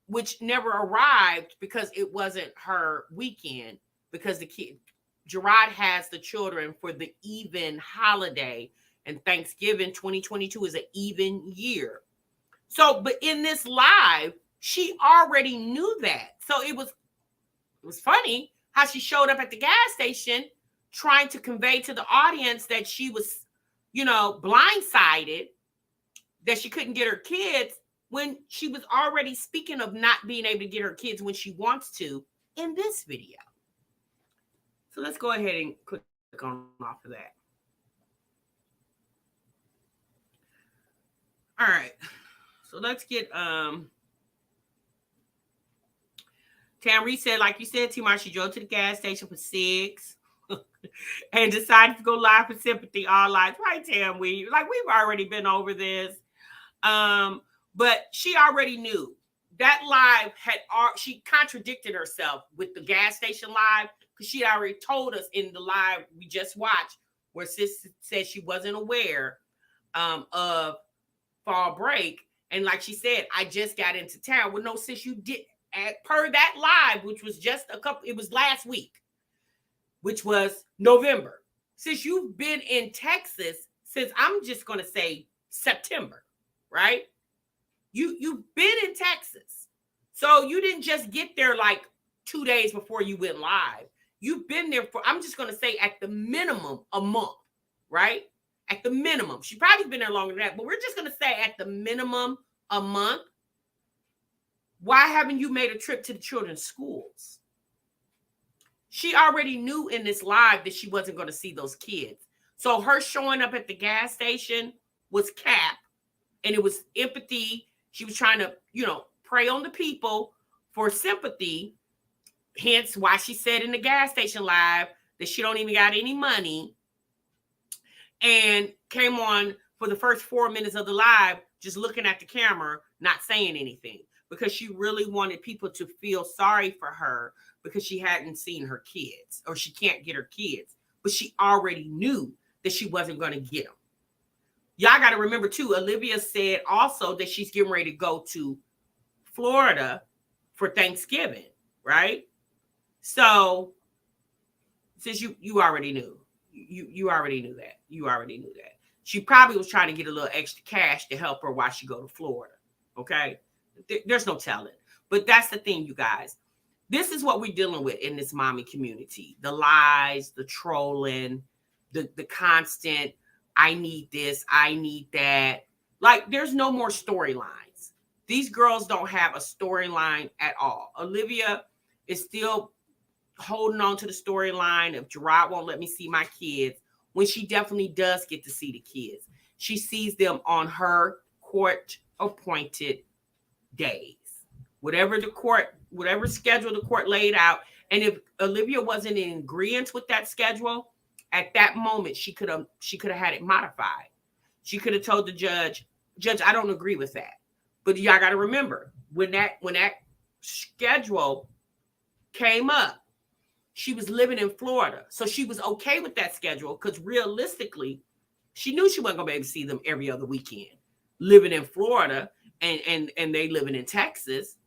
which never arrived because it wasn't her weekend, because the kid Gerard has the children for the even holiday, and Thanksgiving 2022 is an even year. So, but in this live, she already knew that. So it was funny how she showed up at the gas station trying to convey to the audience that she was, blindsided, that she couldn't get her kids, when she was already speaking of not being able to get her kids when she wants to in this video. So let's go ahead and click on off of that. All right. So let's get Tamri said, like you said, T-Mar, she drove to the gas station for 6 and decided to go live for sympathy all lives. Right, Tam? We've already been over this. But she already knew that live she contradicted herself with the gas station live, because she already told us in the live we just watched where sis said she wasn't aware of fall break. And like she said, I just got into town. Well, no, sis, you did. Per that live, which was it was last week, which was November. Since you've been in Texas since, I'm just going to say September, right? You've been in Texas. So you didn't just get there like 2 days before you went live. You've been there for, I'm just going to say at the minimum, a month, right? At the minimum. She probably been there longer than that, but we're just going to say at the minimum a month. Why haven't you made a trip to the children's schools? She already knew in this live that she wasn't going to see those kids. So her showing up at the gas station was cap, and it was empathy. She was trying to, prey on the people for sympathy. Hence why she said in the gas station live that she don't even got any money. and came on for the first 4 minutes of the live, just looking at the camera, not saying anything, because she really wanted people to feel sorry for her because she hadn't seen her kids, or she can't get her kids, but she already knew that she wasn't going to get them. Y'all got to remember too, Olivia said also that she's getting ready to go to Florida for Thanksgiving, right? So since you already knew, you already knew that. You already knew that. She probably was trying to get a little extra cash to help her while she go to Florida. Okay. There's no telling. But that's the thing, you guys. This is what we're dealing with in this mommy community. The lies, the trolling, the constant, I need this, I need that. Like, there's no more storylines. These girls don't have a storyline at all. Olivia is still holding on to the storyline of Gerard won't let me see my kids, when she definitely does get to see the kids. She sees them on her court-appointed days. Whatever schedule the court laid out. And if Olivia wasn't in agreement with that schedule, at that moment, she could have had it modified. She could have told the judge, I don't agree with that. But y'all got to remember, when that schedule came up, she was living in Florida. So she was okay with that schedule because realistically, she knew she wasn't going to be able to see them every other weekend. Living in Florida and they living in Texas.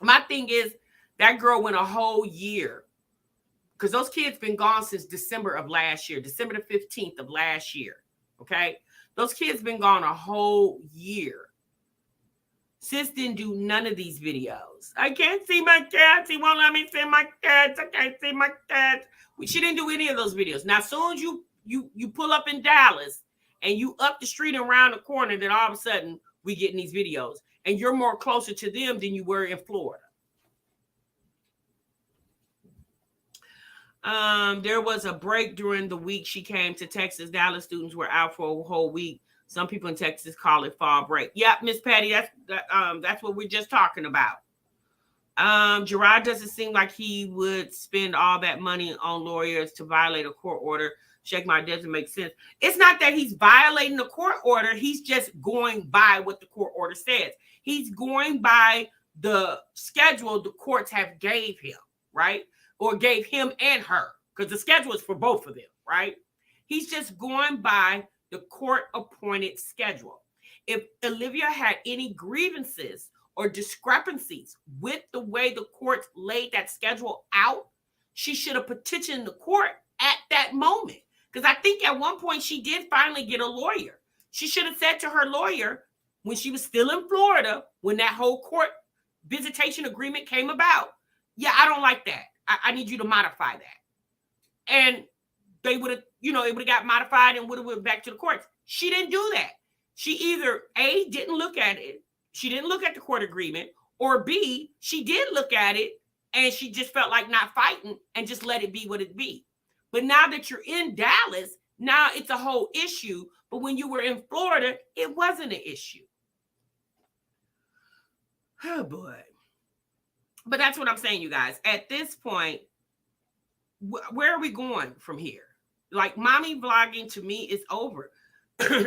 My thing is, that girl went a whole year, because those kids been gone since December of last year, December the 15th of last year, okay? Those kids been gone a whole year. Sis didn't do none of these videos. I can't see my cats. He won't let me see my cats. I can't see my cats. She didn't do any of those videos. Now, as soon as you pull up in Dallas and you up the street and around the corner, then all of a sudden we getting these videos. And you're more closer to them than you were in Florida. There was a break during the week she came to Texas. Dallas students were out for a whole week. Some people in Texas call it fall break. Yeah, Miss Patty, that's what we're just talking about. Gerard doesn't seem like he would spend all that money on lawyers to violate a court order. Shake my doesn't make sense. It's not that he's violating the court order. He's just going by what the court order says. He's going by the schedule the courts have gave him, right? Or gave him and her, because the schedule is for both of them, right? He's just going by the court-appointed schedule. If Olivia had any grievances or discrepancies with the way the courts laid that schedule out, she should have petitioned the court at that moment. Because I think at one point she did finally get a lawyer. She should have said to her lawyer, when she was still in Florida, when that whole court visitation agreement came about, yeah, I don't like that. I need you to modify that. And they would have, it would have got modified and would have went back to the courts. She didn't do that. She either A, didn't look at it. She didn't look at the court agreement, or B, she did look at it and she just felt like not fighting and just let it be what it be. But now that you're in Dallas, now it's a whole issue. But when you were in Florida, it wasn't an issue. Oh boy. But that's what I'm saying, you guys. At this point, where are we going from here? Like, mommy vlogging to me is over.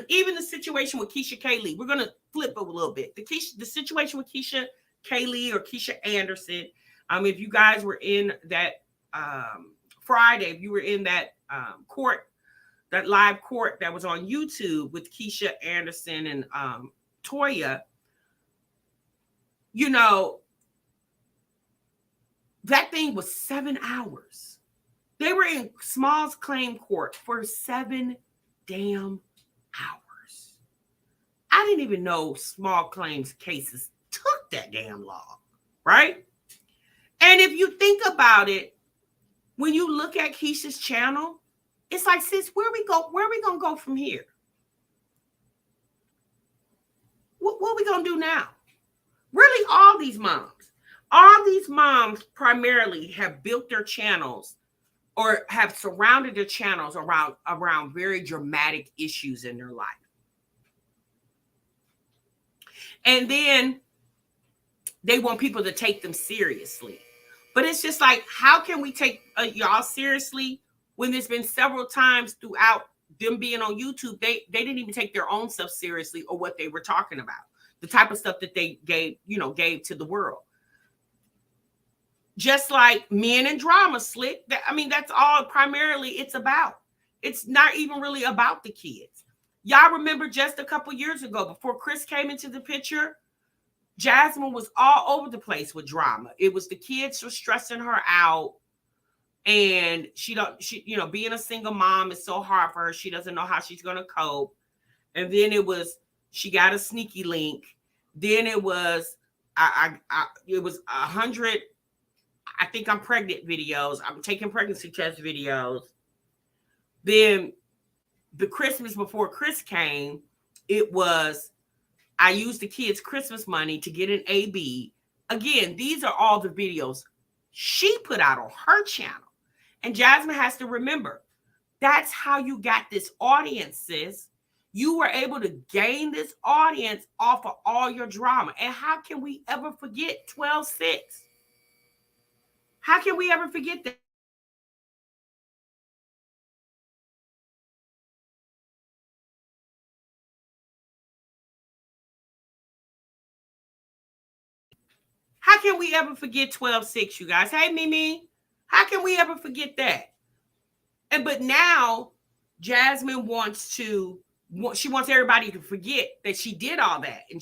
Even the situation with Keisha Kaylee, we're going to flip it a little bit. The situation with Keisha Kaylee or Keisha Anderson, if you guys were in that Friday, if you were in that court, that live court that was on YouTube with Keisha Anderson and Toya, that thing was 7 hours. They were in Smalls Claim Court for 7 damn hours. I didn't even know small claims cases took that damn long, right? And if you think about it, when you look at Keisha's channel, it's like, sis, where are we gonna go from here? What are we gonna do now? Really, all these moms primarily have built their channels or have surrounded their channels around very dramatic issues in their life. And then they want people to take them seriously. But it's just like, how can we take y'all seriously when there's been several times throughout them being on YouTube, they didn't even take their own stuff seriously or what they were talking about. The type of stuff that they gave to the world. Just like Men and Drama, Slick. That's all primarily it's about. It's not even really about the kids. Y'all remember just a couple years ago, before Chris came into the picture, Jasmine was all over the place with drama. It was the kids were stressing her out. And she being a single mom is so hard for her. She doesn't know how she's going to cope. And then it was, she got a sneaky link. Then it was, it was 100, I think I'm pregnant videos. I'm taking pregnancy test videos. Then the Christmas before Chris came, it was, I used the kids' Christmas money to get an AB. Again, these are all the videos she put out on her channel. And Jasmine has to remember, that's how you got this audience, sis. You were able to gain this audience off of all your drama. And how can we ever forget 12-6? How can we ever forget that? How can we ever forget 12-6, you guys? Hey, Mimi. How can we ever forget that? But now Jasmine she wants everybody to forget that she did all that. And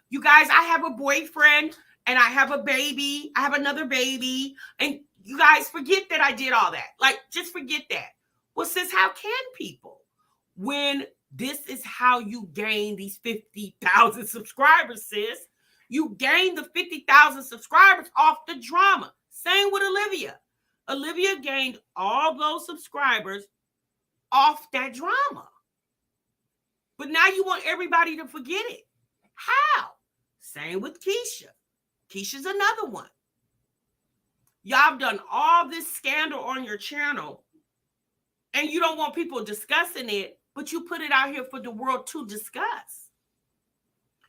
you guys, I have a boyfriend and I have a baby. I have another baby. And you guys forget that I did all that. Like, just forget that. Well, sis, how can people when this is how you gain these 50,000 subscribers, sis? You gain the 50,000 subscribers off the drama. Same with Olivia. Olivia gained all those subscribers off that drama. But now you want everybody to forget it. How? Same with Keisha. Keisha's another one. Y'all done all this scandal on your channel and you don't want people discussing it, but you put it out here for the world to discuss.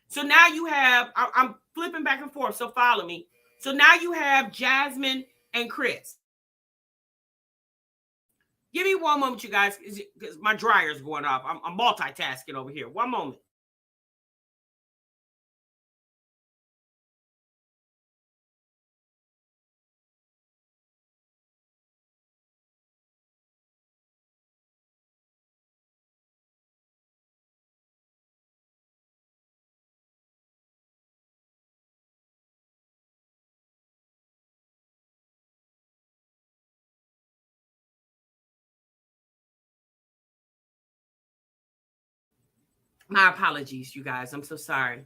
So now you have, I'm flipping back and forth, so follow me. So now you have Jasmine and Chris. Give me one moment, you guys, because my dryer's going off. I'm multitasking over here. One moment. My apologies, you guys. I'm so sorry.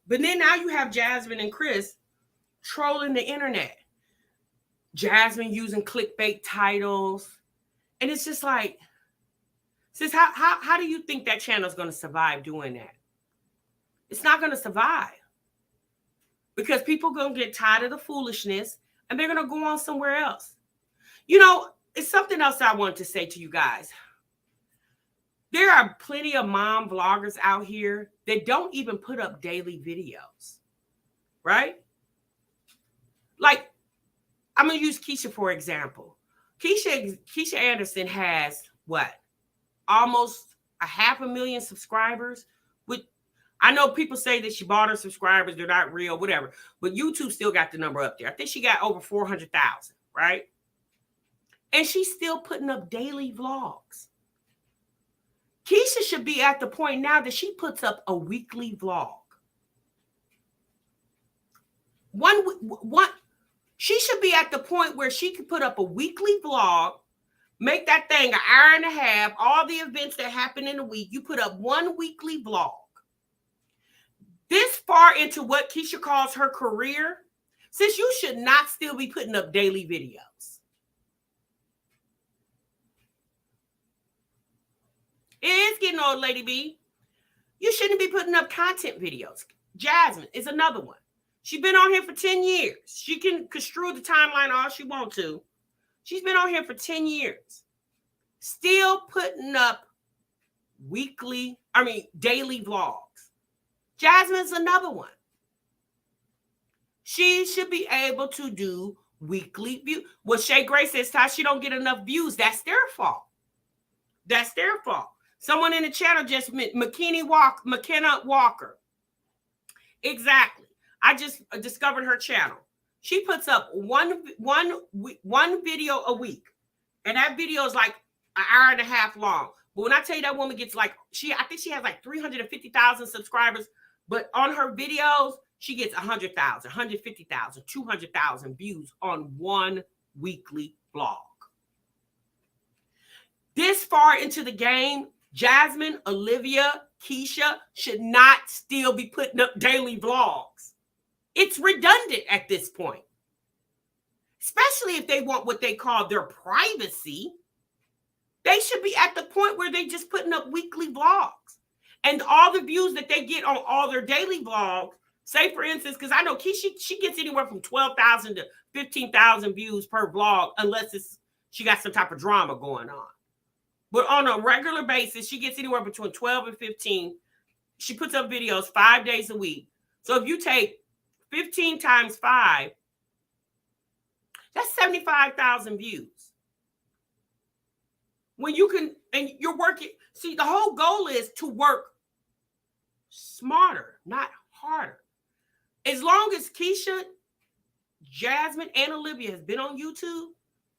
But then now you have Jasmine and Chris trolling the internet. Jasmine using clickbait titles. And it's just like, sis, how do you think that channel is going to survive doing that? It's not going to survive. Because people are going to get tired of the foolishness and they're going to go on somewhere else. You know, it's something else I wanted to say to you guys. There are plenty of mom vloggers out here that don't even put up daily videos, right? Like, I'm going to use Keisha, for example. Keisha Anderson has, what, almost 500,000 subscribers? I know people say that she bought her subscribers. They're not real, whatever. But YouTube still got the number up there. I think she got over 400,000, right? And she's still putting up daily vlogs. Keisha should be at the point now that she puts up a weekly vlog. She should be at the point where she can put up a weekly vlog, make that thing an hour and a half, all the events that happen in a week. You put up one weekly vlog. This far into what Keisha calls her career, since you should not still be putting up daily videos. It is getting old, Lady B. You shouldn't be putting up content videos. Jasmine is another one. She's been on here for 10 years. She can construe the timeline all she wants to. She's been on here for 10 years. Still putting up daily vlogs. Jasmine's another one. She should be able to do weekly views. Well, Shay Gray says, Tasha, she don't get enough views. That's their fault. That's their fault. Someone in the channel just McKenna Walker. Exactly. I just discovered her channel. She puts up one video a week, and that video is like an hour and a half long. But when I tell you that woman gets like, I think she has like 350,000 subscribers, but on her videos, she gets 100,000, 150,000, 200,000 views on one weekly vlog. This far into the game, Jasmine, Olivia, Keisha should not still be putting up daily vlogs. It's redundant at this point, especially if they want what they call their privacy. They should be at the point where they just putting up weekly vlogs, and all the views that they get on all their daily vlogs. Say, for instance, because I know Keisha, she gets anywhere from 12,000 to 15,000 views per vlog, unless she got some type of drama going on. But on a regular basis, she gets anywhere between 12 and 15. She puts up videos 5 days a week. So if you take 15 times 5, that's 75,000 views. When you can, and you're working, see, the whole goal is to work smarter, not harder. As long as Keisha, Jasmine, and Olivia has been on YouTube,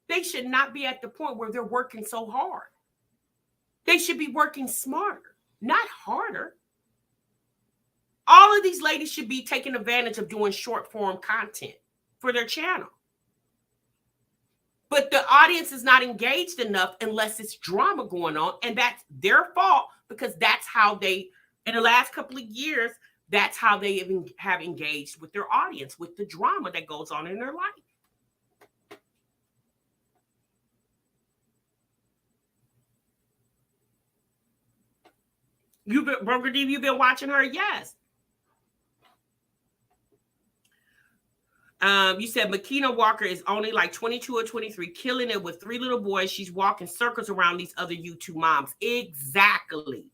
they should not be at the point where they're working so hard. They should be working smarter, not harder. All of these ladies should be taking advantage of doing short form content for their channel. But the audience is not engaged enough unless it's drama going on. And that's their fault, because that's how they, in the last couple of years, that's how they have engaged with their audience, with the drama that goes on in their life. Burger D, you've been watching her? Yes. You said McKenna Walker is only like 22 or 23, killing it with 3 little boys. She's walking circles around these other YouTube moms. Exactly.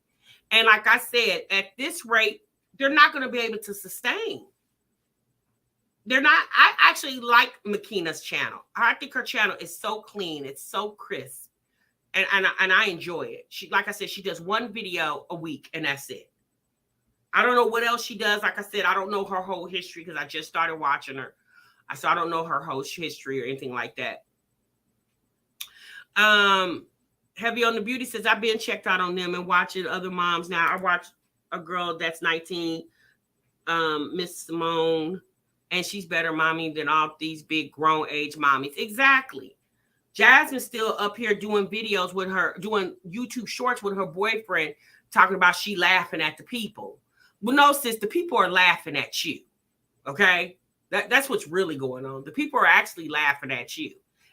And like I said, at this rate, they're not going to be able to sustain. They're not. I actually like McKenna's channel. I think her channel is so clean. It's so crisp. And I enjoy it. She, like I said, she does one video a week, and that's it. I don't know what else she does. Like I said, I don't know her whole history because I just started watching her. So I don't know her whole history or anything like that. Heavy on the Beauty says, I've been checked out on them and watching other moms now. I watch a girl that's 19, Miss Simone, and she's better mommy than all these big grown age mommies. Exactly. Jasmine's still up here doing videos with her, doing YouTube shorts with her boyfriend, talking about she laughing at the people. Well, no, sis, the people are laughing at you. Okay? That's what's really going on. The people are actually laughing at you.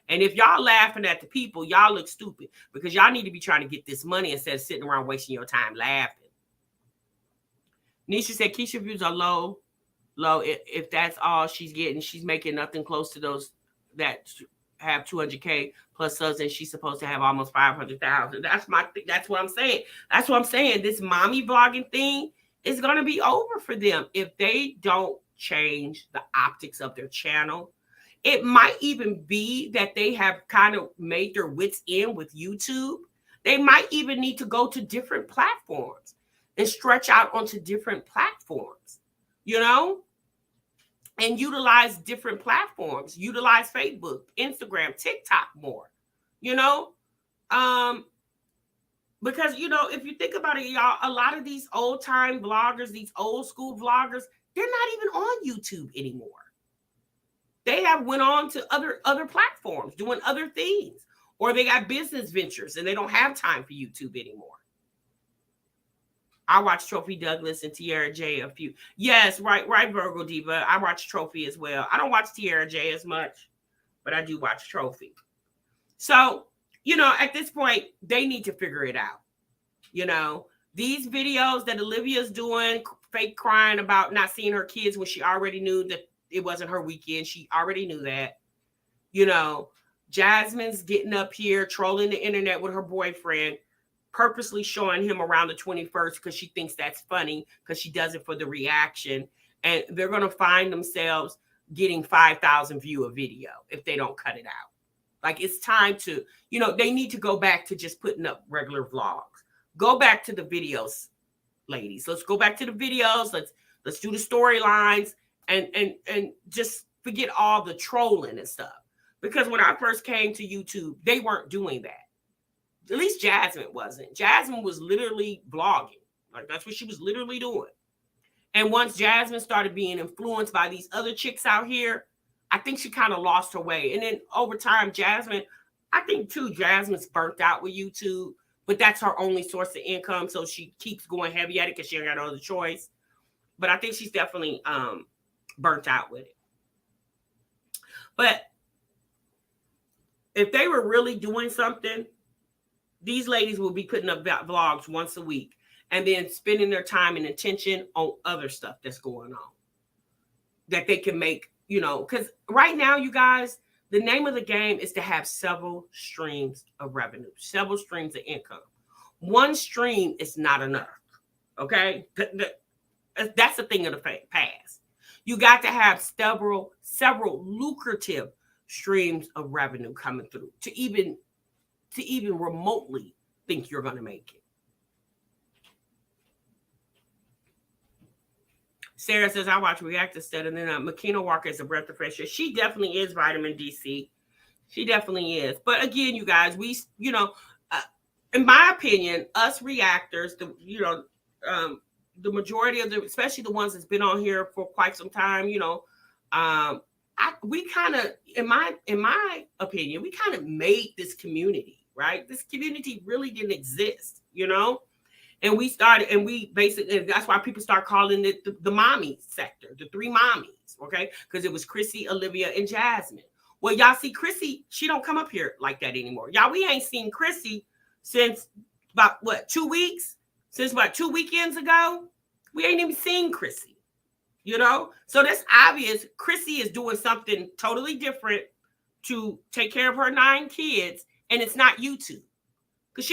And if y'all laughing at the people, y'all look stupid, because y'all need to be trying to get this money instead of sitting around wasting your time laughing. Nisha said Keisha views are low. If that's all she's getting, she's making nothing close to those that have 200K plus subs, and she's supposed to have almost 500,000. That's what I'm saying. That's what I'm saying. This mommy vlogging thing is going to be over for them if they don't change the optics of their channel. It might even be that they have kind of made their wits in with YouTube. They might even need to go to different platforms and stretch out onto different platforms, you know, and utilize different platforms, utilize Facebook, Instagram, TikTok more, you know, because, you know, if you think about it, y'all, a lot of these old time vloggers, these old school vloggers, they're not even on YouTube anymore. They have went on to other platforms doing other things, or they got business ventures and they don't have time for YouTube anymore. I watch Trophy Douglas and Tiara J a few. Yes, right, Virgo Diva. I watch Trophy as well. I don't watch Tiara J as much, but I do watch Trophy. So, you know, at this point, they need to figure it out. You know, these videos that Olivia's doing, fake crying about not seeing her kids when she already knew that it wasn't her weekend. She already knew that. You know, Jasmine's getting up here, trolling the internet with her boyfriend, purposely showing him around the 21st because she thinks that's funny, because she does it for the reaction. And they're going to find themselves getting 5,000 view a video if they don't cut it out. Like it's time to, they need to go back to just putting up regular vlogs. Go back to the videos, ladies. Let's go back to the videos. Let's do the storylines and just forget all the trolling and stuff. Because when I first came to YouTube, they weren't doing that. At least Jasmine wasn't. Jasmine was literally vlogging. Like that's what she was literally doing. And once Jasmine started being influenced by these other chicks out here, I think she kind of lost her way. And then over time, Jasmine's burnt out with YouTube, but that's her only source of income. So she keeps going heavy at it because she ain't got no other choice. But I think she's definitely burnt out with it. But if they were really doing something, these ladies will be putting up vlogs once a week and then spending their time and attention on other stuff that's going on that they can make, because right now, you guys, the name of the game is to have several streams of revenue, several streams of income. One stream is not enough. Okay. That's the thing of the past. You got to have several lucrative streams of revenue coming through to even remotely think you're going to make it. Sarah says, I watch React instead. And then Makina Walker is a breath of fresh air. She definitely is vitamin DC. She definitely is. But again, you guys, we, in my opinion, us reactors, the majority of especially the ones that's been on here for quite some time, we kind of, in my opinion, we kind of made this community, right? This community really didn't exist, and we started, and we basically, that's why people start calling it the mommy sector, the three mommies, okay? Because it was Chrissy, Olivia, and Jasmine. Well, y'all see Chrissy, she don't come up here like that anymore. Y'all, we ain't seen Chrissy since about, 2 weeks? Since about 2 weekends ago? We ain't even seen Chrissy, So that's obvious. Chrissy is doing something totally different to take care of her 9 kids, and it's not YouTube. Because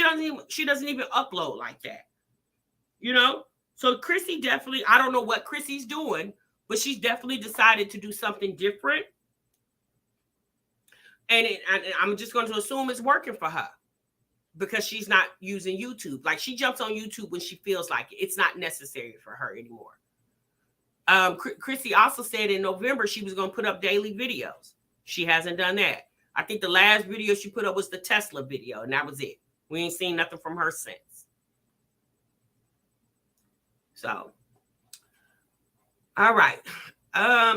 she doesn't even upload like that. So Chrissy definitely, I don't know what Chrissy's doing, but she's definitely decided to do something different. And I'm just going to assume it's working for her because she's not using YouTube. Like she jumps on YouTube when she feels like it. It's not necessary for her anymore. Chrissy also said in November she was going to put up daily videos. She hasn't done that. I think the last video she put up was the Tesla video, and that was it. We ain't seen nothing from her since. So, all right.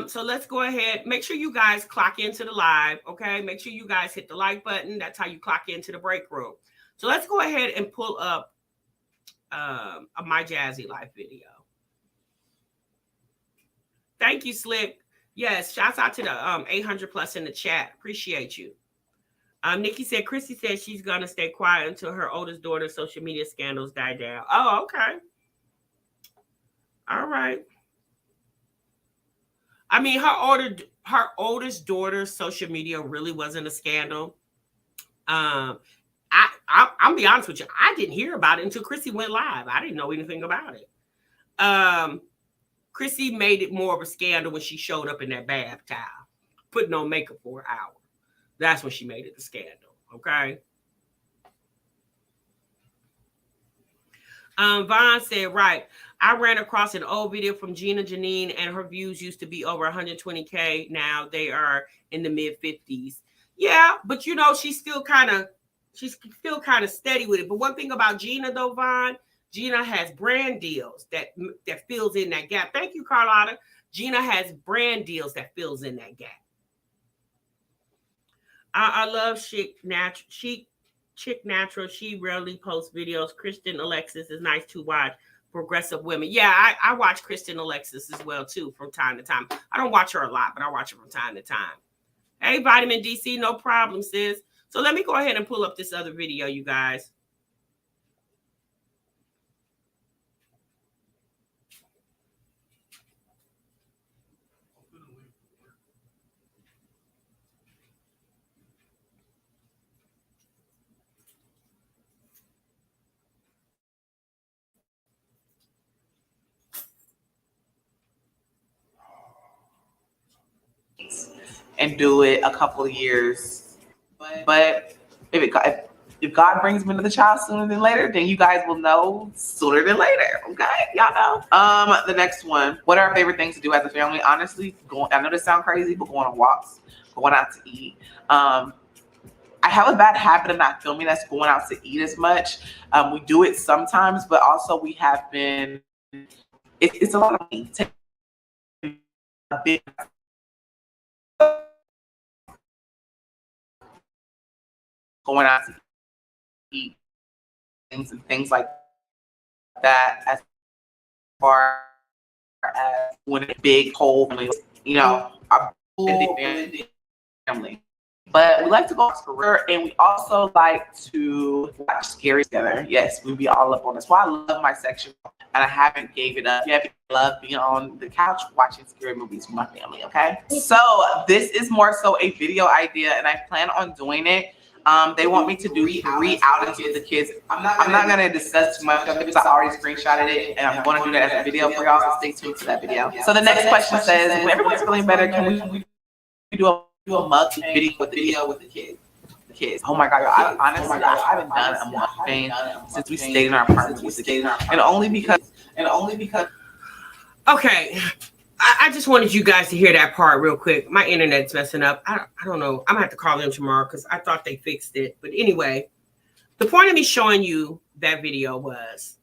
So let's go ahead. Make sure you guys clock into the live, okay? Make sure you guys hit the like button. That's how you clock into the break room. So let's go ahead and pull up my Jazzy Life video. Thank you, Slick. Yes, shouts out to the 800 plus in the chat. Appreciate you. Nikki said, Chrissy said she's going to stay quiet until her oldest daughter's social media scandals die down. Oh, okay. All right. I mean, her oldest daughter's social media really wasn't a scandal. I'll be honest with you. I didn't hear about it until Chrissy went live. I didn't know anything about it. Chrissy made it more of a scandal when she showed up in that bath towel, putting on makeup for an hour. That's when she made it a scandal. Okay. Vaughn said, right. I ran across an old video from Gina Janine, and her views used to be over 120K. Now they are in the mid 50s. Yeah, but she's still kind of steady with it. But one thing about Gina though, Vaughn, Gina has brand deals that fills in that gap. Thank you, Carlotta. Gina has brand deals that fills in that gap. I love Chick Natural. She rarely posts videos. Kristen Alexis is nice to watch. Progressive women. Yeah, I watch Kristen Alexis as well, too, from time to time. I don't watch her a lot, but I watch her from time to time. Hey, Vitamin DC, no problem, sis. So let me go ahead and pull up this other video, you guys. And do it a couple of years But if God brings me another child sooner than later, then you guys will know sooner than later. Okay, y'all know. The next one. What are our favorite things to do as a family? Honestly, I know this sounds crazy, but going on walks, going out to eat. I have a bad habit of not filming us going out to eat as much. We do it sometimes, but also we have been. It's a lot of money. A big going out to eat things and things like that, as far as when a big whole family, a big family. But we like to go for real, and we also like to watch scary together. Yes, we be all up on this. Well, I love my section, and I haven't gave it up. I love being on the couch watching scary movies with my family, okay? So this is more so a video idea, and I plan on doing it. They want me to do 3 outings with the kids. I'm not gonna discuss too much of it because I already screenshotted it, and I'm gonna do that as a video for y'all, so stay tuned to that video. So the next question says, when everyone's feeling better, can we do a mug video with the kids? Oh my God, y'all, honestly, I haven't done a mukbang since we stayed in our apartment with the kids, and only because. Okay, I just wanted you guys to hear that part real quick. My internet's messing up. I don't know. I'm gonna have to call them tomorrow because I thought they fixed it. But anyway, the point of me showing you that video was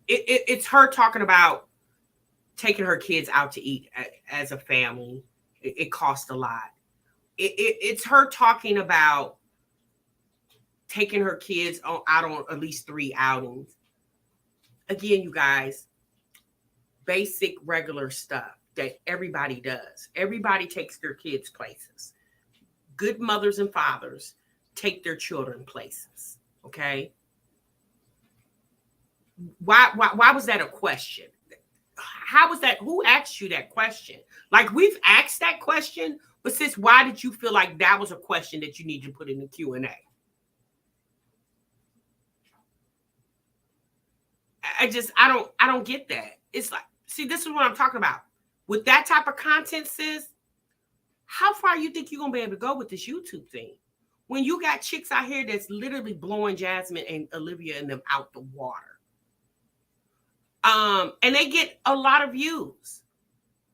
it's her talking about taking her kids out to eat as a family. It costs a lot. It's her talking about taking her kids out on at least 3 outings. Again, you guys, basic regular stuff that everybody does. Everybody takes their kids places. Good mothers and fathers take their children places. Okay. Why was that a question? How was that? Who asked you that question? Like, we've asked that question, but sis, why did you feel like that was a question that you need to put in the Q&A? I don't get that. It's like, see, this is what I'm talking about. With that type of content, sis, how far you think you're going to be able to go with this YouTube thing? When you got chicks out here that's literally blowing Jasmine and Olivia and them out the water. And they get a lot of views,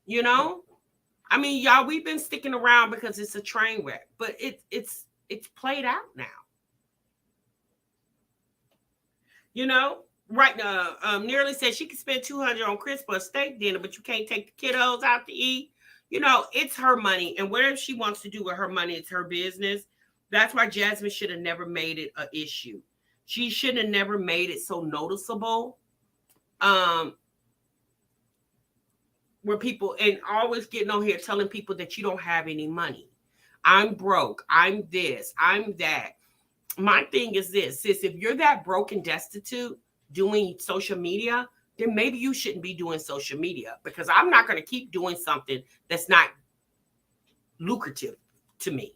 I mean, y'all, we've been sticking around because it's a train wreck, but it's played out now. Right now, Nearly said she could spend $200 on Chris for a steak dinner, but you can't take the kiddos out to eat. It's her money, and whatever she wants to do with her money, it's her business. That's why Jasmine should have never made it an issue. She should have never made it so noticeable. Where people, and always getting on here telling people that you don't have any money. I'm broke. I'm this. I'm that. My thing is this, sis, if you're that broke and destitute doing social media, then maybe you shouldn't be doing social media, because I'm not going to keep doing something that's not lucrative to me.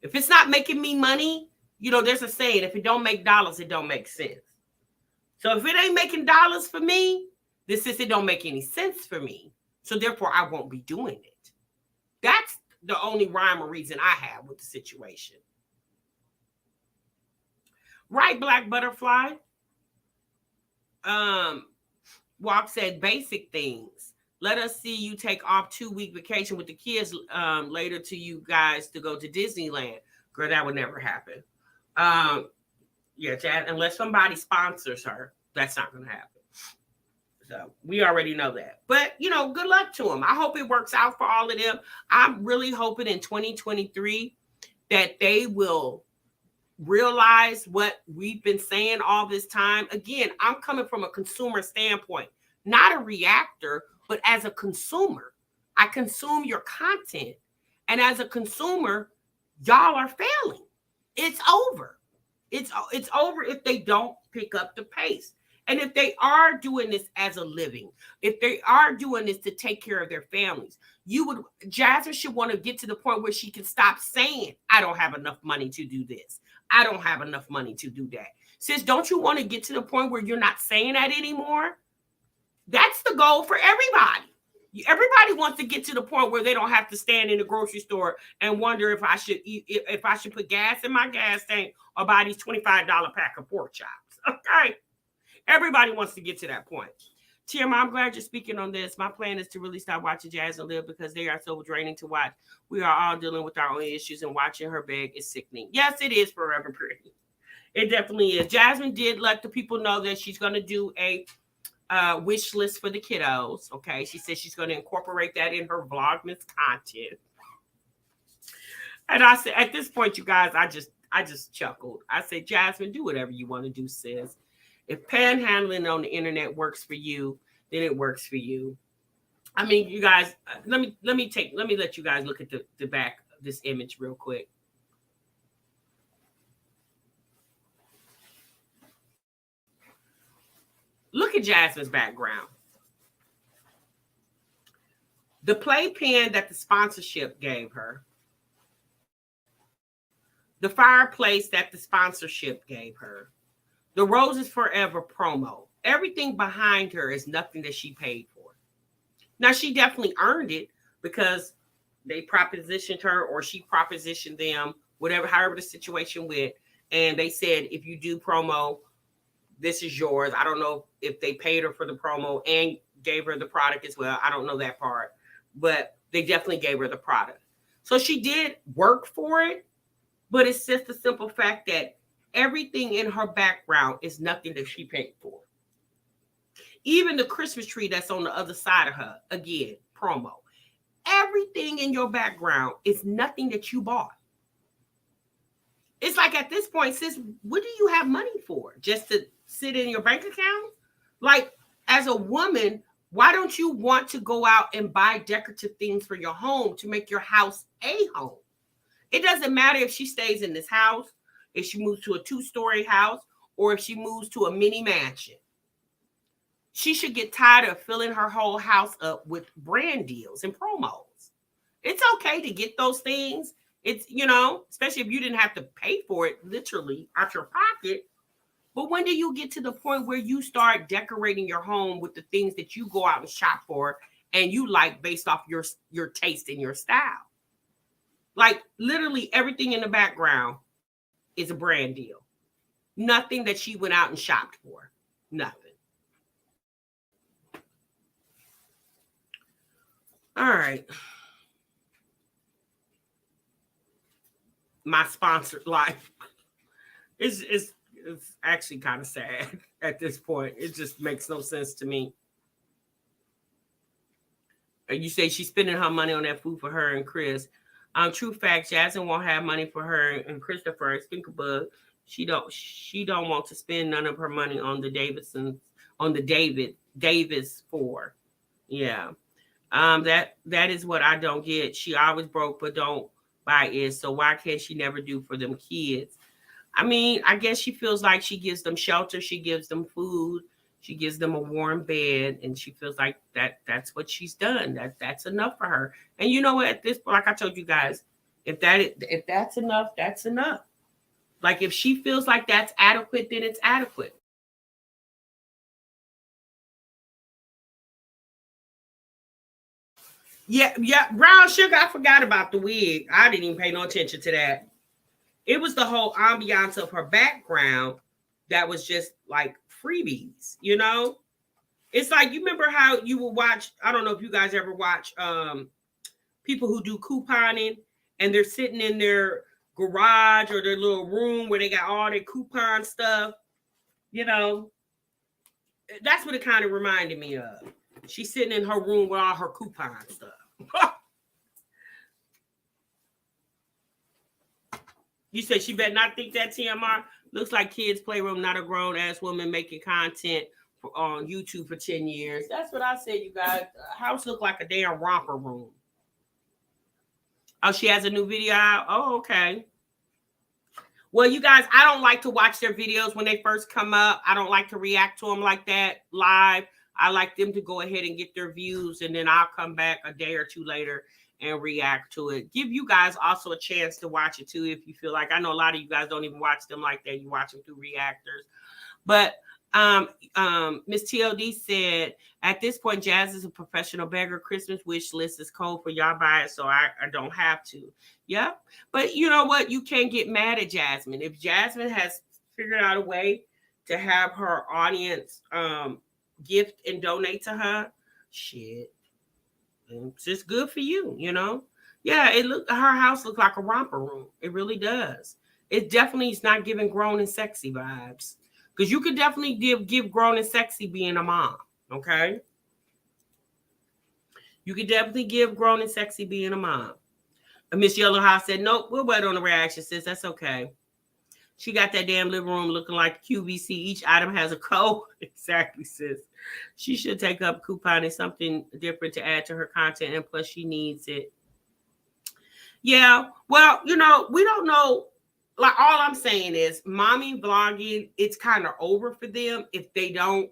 If it's not making me money, there's a saying, if it don't make dollars, it don't make sense. So if it ain't making dollars for me, it don't make any sense for me. So therefore, I won't be doing it. That's the only rhyme or reason I have with the situation. Right, Black Butterfly? Walk said basic things. Let us see you take off 2-week vacation with the kids later to you guys to go to Disneyland. Girl, that would never happen. Yeah, unless somebody sponsors her, that's not going to happen. So we already know that. But, good luck to them. I hope it works out for all of them. I'm really hoping in 2023 that they will realize what we've been saying all this time. Again, I'm coming from a consumer standpoint, not a reactor, but as a consumer. I consume your content. And as a consumer, y'all are failing. It's over. It's over if they don't pick up the pace. And if they are doing this as a living, if they are doing this to take care of their families, Jasmine should want to get to the point where she can stop saying, I don't have enough money to do this. I don't have enough money to do that. Sis, don't you want to get to the point where you're not saying that anymore? That's the goal for everybody. Everybody wants to get to the point where they don't have to stand in the grocery store and wonder if I should eat, if I should put gas in my gas tank or buy these $25 pack of pork chops. Okay, everybody wants to get to that point. Tim, I'm glad you're speaking on this. My plan is to really stop watching Jazz and Liv because they are so draining to watch. We are all dealing with our own issues, and watching her beg is sickening. Yes, it is forever pretty. It definitely is. Jasmine did let the people know that she's going to do a wish list for the kiddos. Okay, she said she's going to incorporate that in her Vlogmas content. And I said, at this point, you guys, I just chuckled. I said, Jasmine, do whatever you want to do, sis. If panhandling on the internet works for you, then it works for you. I mean, you guys, let me let you guys look at the back of this image real quick. Look at Jasmine's background. The playpen that the sponsorship gave her. The fireplace that the sponsorship gave her. The Roses Forever promo. Everything behind her is nothing that she paid for. Now, she definitely earned it because they propositioned her or she propositioned them, whatever, however the situation went. And they said, if you do promo, this is yours. I don't know if they paid her for the promo and gave her the product as well. I don't know that part, but they definitely gave her the product. So she did work for it, but it's just the simple fact that everything in her background is nothing that she paid for. Even the Christmas tree that's on the other side of her, again, promo. Everything in your background is nothing that you bought. It's like at this point, sis, what do you have money for? Just to sit in your bank account? Like, as a woman, why don't you want to go out and buy decorative things for your home to make your house a home? It doesn't matter if she stays in this house, if she moves to a 2-story house, or if she moves to a mini mansion. She should get tired of filling her whole house up with brand deals and promos. It's okay to get those things. It's, you know, especially if you didn't have to pay for it literally out your pocket. But when do you get to the point where you start decorating your home with the things that you go out and shop for and you like based off your taste and your style? Like literally everything in the background is a brand deal. Nothing that she went out and shopped for. Nothing. All right. My sponsored life is actually kind of sad at this point. It just makes no sense to me. You say she's spending her money on that food for her and Chris. True fact, Jasmine won't have money for her and Christopher Spinkabug. She don't want to spend none of her money on the Davis 4. Yeah. That is what I don't get. She always broke but don't buy it. So why can't she never do for them kids? I mean, I guess she feels like she gives them shelter, she gives them food, she gives them a warm bed, and she feels like that's what she's done. That's enough for her. And you know what? At this point, like I told you guys, if that's enough, that's enough. Like if she feels like that's adequate, then it's adequate. Yeah, brown sugar. I forgot about the wig. I didn't even pay no attention to that. It was the whole ambiance of her background that was just like freebies, you know? It's like, you remember how you would watch, I don't know if you guys ever watch people who do couponing and they're sitting in their garage or their little room where they got all their coupon stuff, you know? That's what it kind of reminded me of. She's sitting in her room with all her coupon stuff. You said she better not think that, TMR. Looks like kids' playroom, not a grown-ass woman making content on YouTube for 10 years. That's what I said, you guys. House look like a damn romper room. Oh, she has a new video out? Oh, okay. Well, you guys, I don't like to watch their videos when they first come up. I don't like to react to them like that live. I like them to go ahead and get their views, and then I'll come back a day or two later and react to it. Give you guys also a chance to watch it too if you feel like. I know a lot of you guys don't even watch them like that. You watch them through reactors. But Miss TLD said, at this point, Jazz is a professional beggar. Christmas wish list is cold for y'all buy it, so I don't have to. Yeah. But you know what? You can't get mad at Jasmine. If Jasmine has figured out a way to have her audience gift and donate to her, shit. It's just good for you, you know? Yeah, her house looks like a romper room. It really does. It definitely is not giving grown and sexy vibes. Because you could definitely give grown and sexy being a mom, okay? You could definitely give grown and sexy being a mom. And Miss Yellow House said, nope, we'll wait on the reaction, sis. That's okay. She got that damn living room looking like QVC. Each item has a code. Exactly, sis. She should take up couponing, something different to add to her content, and plus she needs it. Yeah, well, you know, we don't know. Like, all I'm saying is mommy vlogging, it's kind of over for them if they don't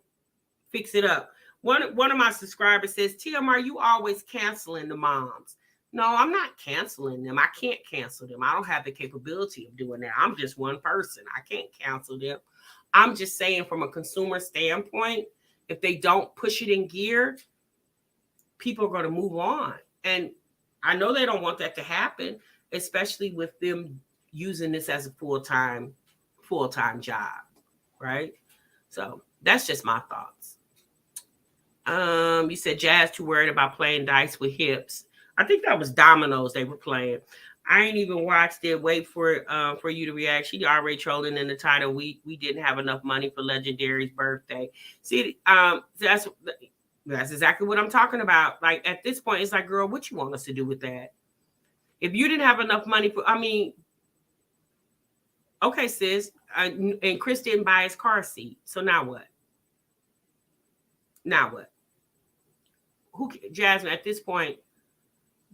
fix it up. One of my subscribers says, TMR, you always canceling the moms. No, I'm not canceling them. I can't cancel them. I don't have the capability of doing that. I'm just one person. I can't cancel them. I'm just saying, from a consumer standpoint, if they don't push it in gear, people are going to move on. And I know they don't want that to happen, especially with them using this as a full-time job, right? So that's just my thoughts. You said Jazz too worried about playing dice with hips. I think that was dominoes they were playing. I ain't even watched it. Wait for you to react. She already trolling in the title. We didn't have enough money for Legendary's birthday. See, that's exactly what I'm talking about. Like, at this point, it's like, girl, what you want us to do with that? If you didn't have enough money for, I mean, okay, sis. And Chris didn't buy his car seat. So now what? Now what? Jasmine, at this point,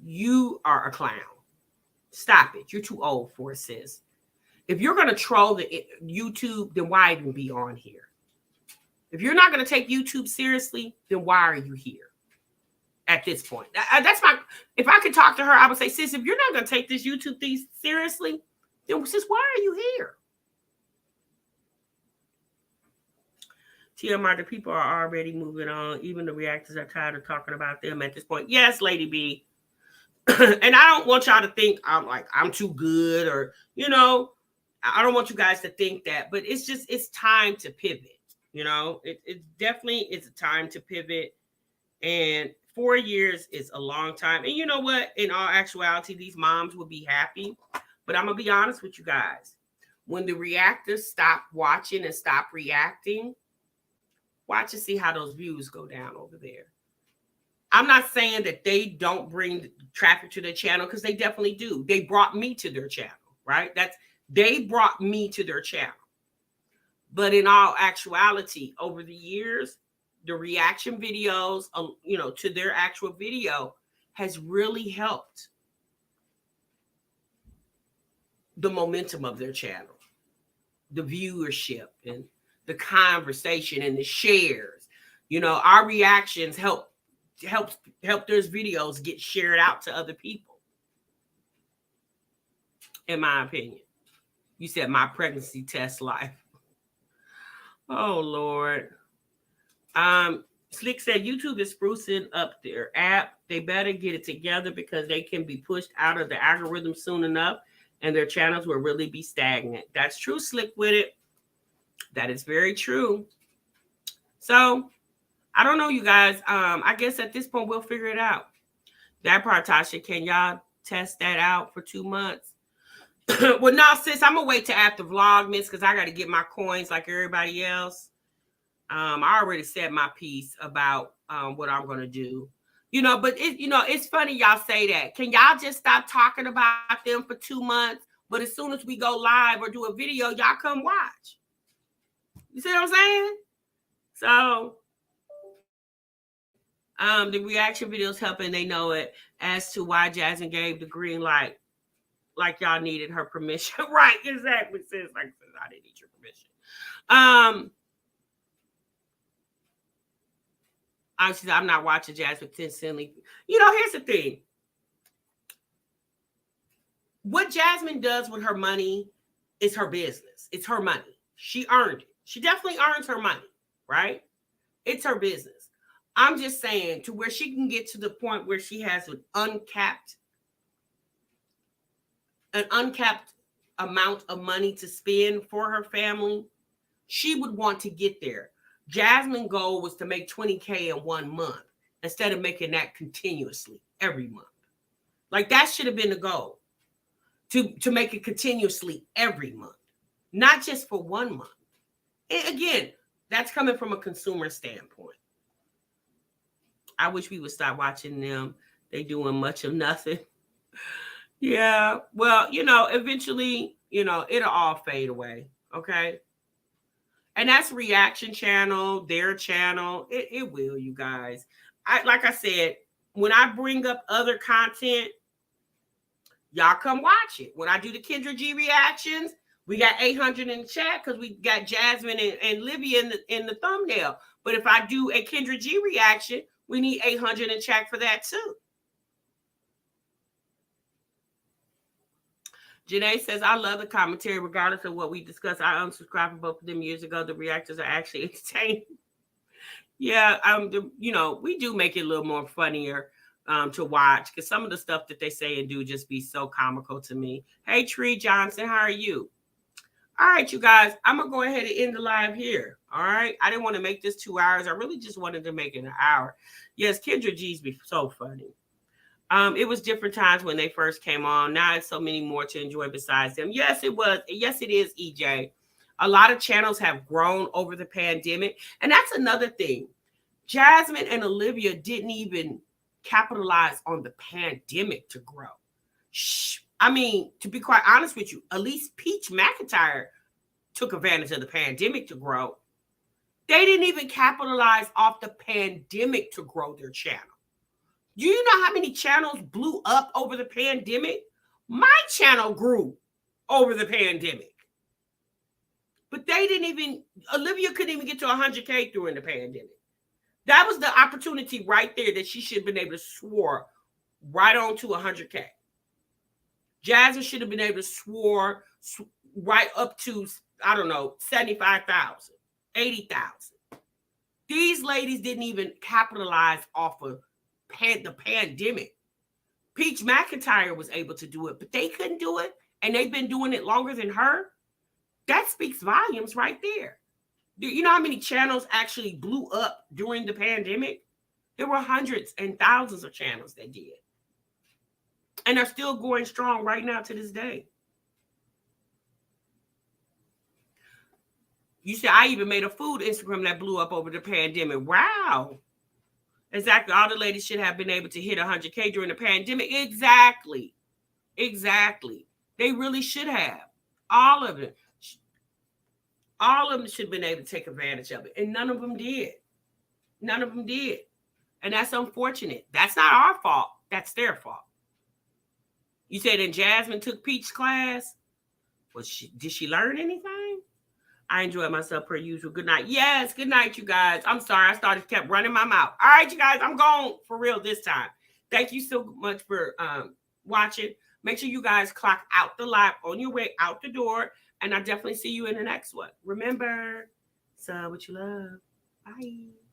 you are a clown. Stop it. You're too old for it, sis. If you're going to troll the YouTube, then why even be on here? If you're not going to take YouTube seriously, then why are you here at this point? That's my, if I could talk to her, I would say, sis, if you're not going to take this YouTube thing seriously, then sis, why are you here? TMR, the people are already moving on. Even the reactors are tired of talking about them at this point. Yes, Lady B. And I don't want y'all to think I'm too good, or, you know, I don't want you guys to think that, but it's time to pivot. You know, it definitely is a time to pivot. And 4 years is a long time. And you know what? In all actuality, these moms will be happy. But I'm going to be honest with you guys. When the reactors stop watching and stop reacting, watch and see how those views go down over there. I'm not saying that they don't bring traffic to their channel, because they definitely do. They brought me to their channel, right? They brought me to their channel. But in all actuality, over the years, the reaction videos, you know, to their actual video has really helped the momentum of their channel, the viewership and the conversation and the shares. You know, our reactions help those videos get shared out to other people, in my opinion. You said my pregnancy test life. Oh, Lord. Slick said YouTube is sprucing up their app. They better get it together, because they can be pushed out of the algorithm soon enough, and their channels will really be stagnant. That's true, Slick with it. That is very true. So I don't know, you guys. I guess at this point we'll figure it out. That part, Tasha, can y'all test that out for 2 months? Well, no, sis, I'm gonna wait till after Vlogmas, because I got to get my coins like everybody else. I already said my piece about what I'm gonna do. You know, but it's funny y'all say that. Can y'all just stop talking about them for 2 months? But as soon as we go live or do a video, y'all come watch. You see what I'm saying? So the reaction videos helping, they know it, as to why Jasmine gave the green light, like y'all needed her permission. Right, exactly, sis. Like, I didn't need your permission. I'm not watching Jasmine consistently. You know, here's the thing. What Jasmine does with her money is her business. It's her money. She earned it. She definitely earns her money. right? It's her business. I'm just saying to where she can get to the point where she has an uncapped amount of money to spend for her family. She would want to get there. Jasmine's goal was to make 20K in 1 month instead of making that continuously every month. Like that should have been the goal, to make it continuously every month, not just for 1 month. And again, that's coming from a consumer standpoint. I wish we would stop watching them. They doing much of nothing. Yeah, well, eventually, it'll all fade away. Okay. And that's reaction channel, their channel. It will, you guys. Like I said, when I bring up other content, y'all come watch it. When I do the Kendra G reactions, we got 800 in the chat because we got Jasmine and Olivia in the thumbnail. But if I do a Kendra G reaction, we need 800 in chat for that too. Janae says, I love the commentary regardless of what we discuss. I unsubscribed from both of them years ago. The reactors are actually entertaining. Yeah, we do make it a little more funnier to watch because some of the stuff that they say and do just be so comical to me. Hey, Tree Johnson, how are you? All right, you guys, I'm going to go ahead and end the live here. All right. I didn't want to make this 2 hours. I really just wanted to make it an hour. Yes, Kendra G's be so funny. It was different times when they first came on. Now it's so many more to enjoy besides them. Yes, it was. Yes, it is, EJ. A lot of channels have grown over the pandemic. And that's another thing. Jasmine and Olivia didn't even capitalize on the pandemic to grow. I mean, to be quite honest with you, at least Peach McIntyre took advantage of the pandemic to grow. They didn't even capitalize off the pandemic to grow their channel. Do you know how many channels blew up over the pandemic? My channel grew over the pandemic. But they didn't even, Olivia couldn't even get to 100K during the pandemic. That was the opportunity right there that she should have been able to soar right on to 100K. Jasmine should have been able to soar right up to, I don't know, 75,000, 80,000. These ladies didn't even capitalize off of the pandemic. Peach McIntyre was able to do it, but they couldn't do it, and they've been doing it longer than her. That speaks volumes right there. Do you know how many channels actually blew up during the pandemic? There were hundreds and thousands of channels that did. And are still going strong right now to this day. You said I even made a food Instagram that blew up over the pandemic. Wow. Exactly. All the ladies should have been able to hit 100K during the pandemic. Exactly. They really should have. All of them. All of them should have been able to take advantage of it. And none of them did. And that's unfortunate. That's not our fault. That's their fault. You said that Jasmine took Peach's class. Did she learn anything? I enjoyed myself per usual. Good night. Yes, good night, you guys. I'm sorry. I kept running my mouth. All right, you guys, I'm gone for real this time. Thank you so much for watching. Make sure you guys clock out the live on your way out the door. And I'll definitely see you in the next one. Remember, so what you love. Bye.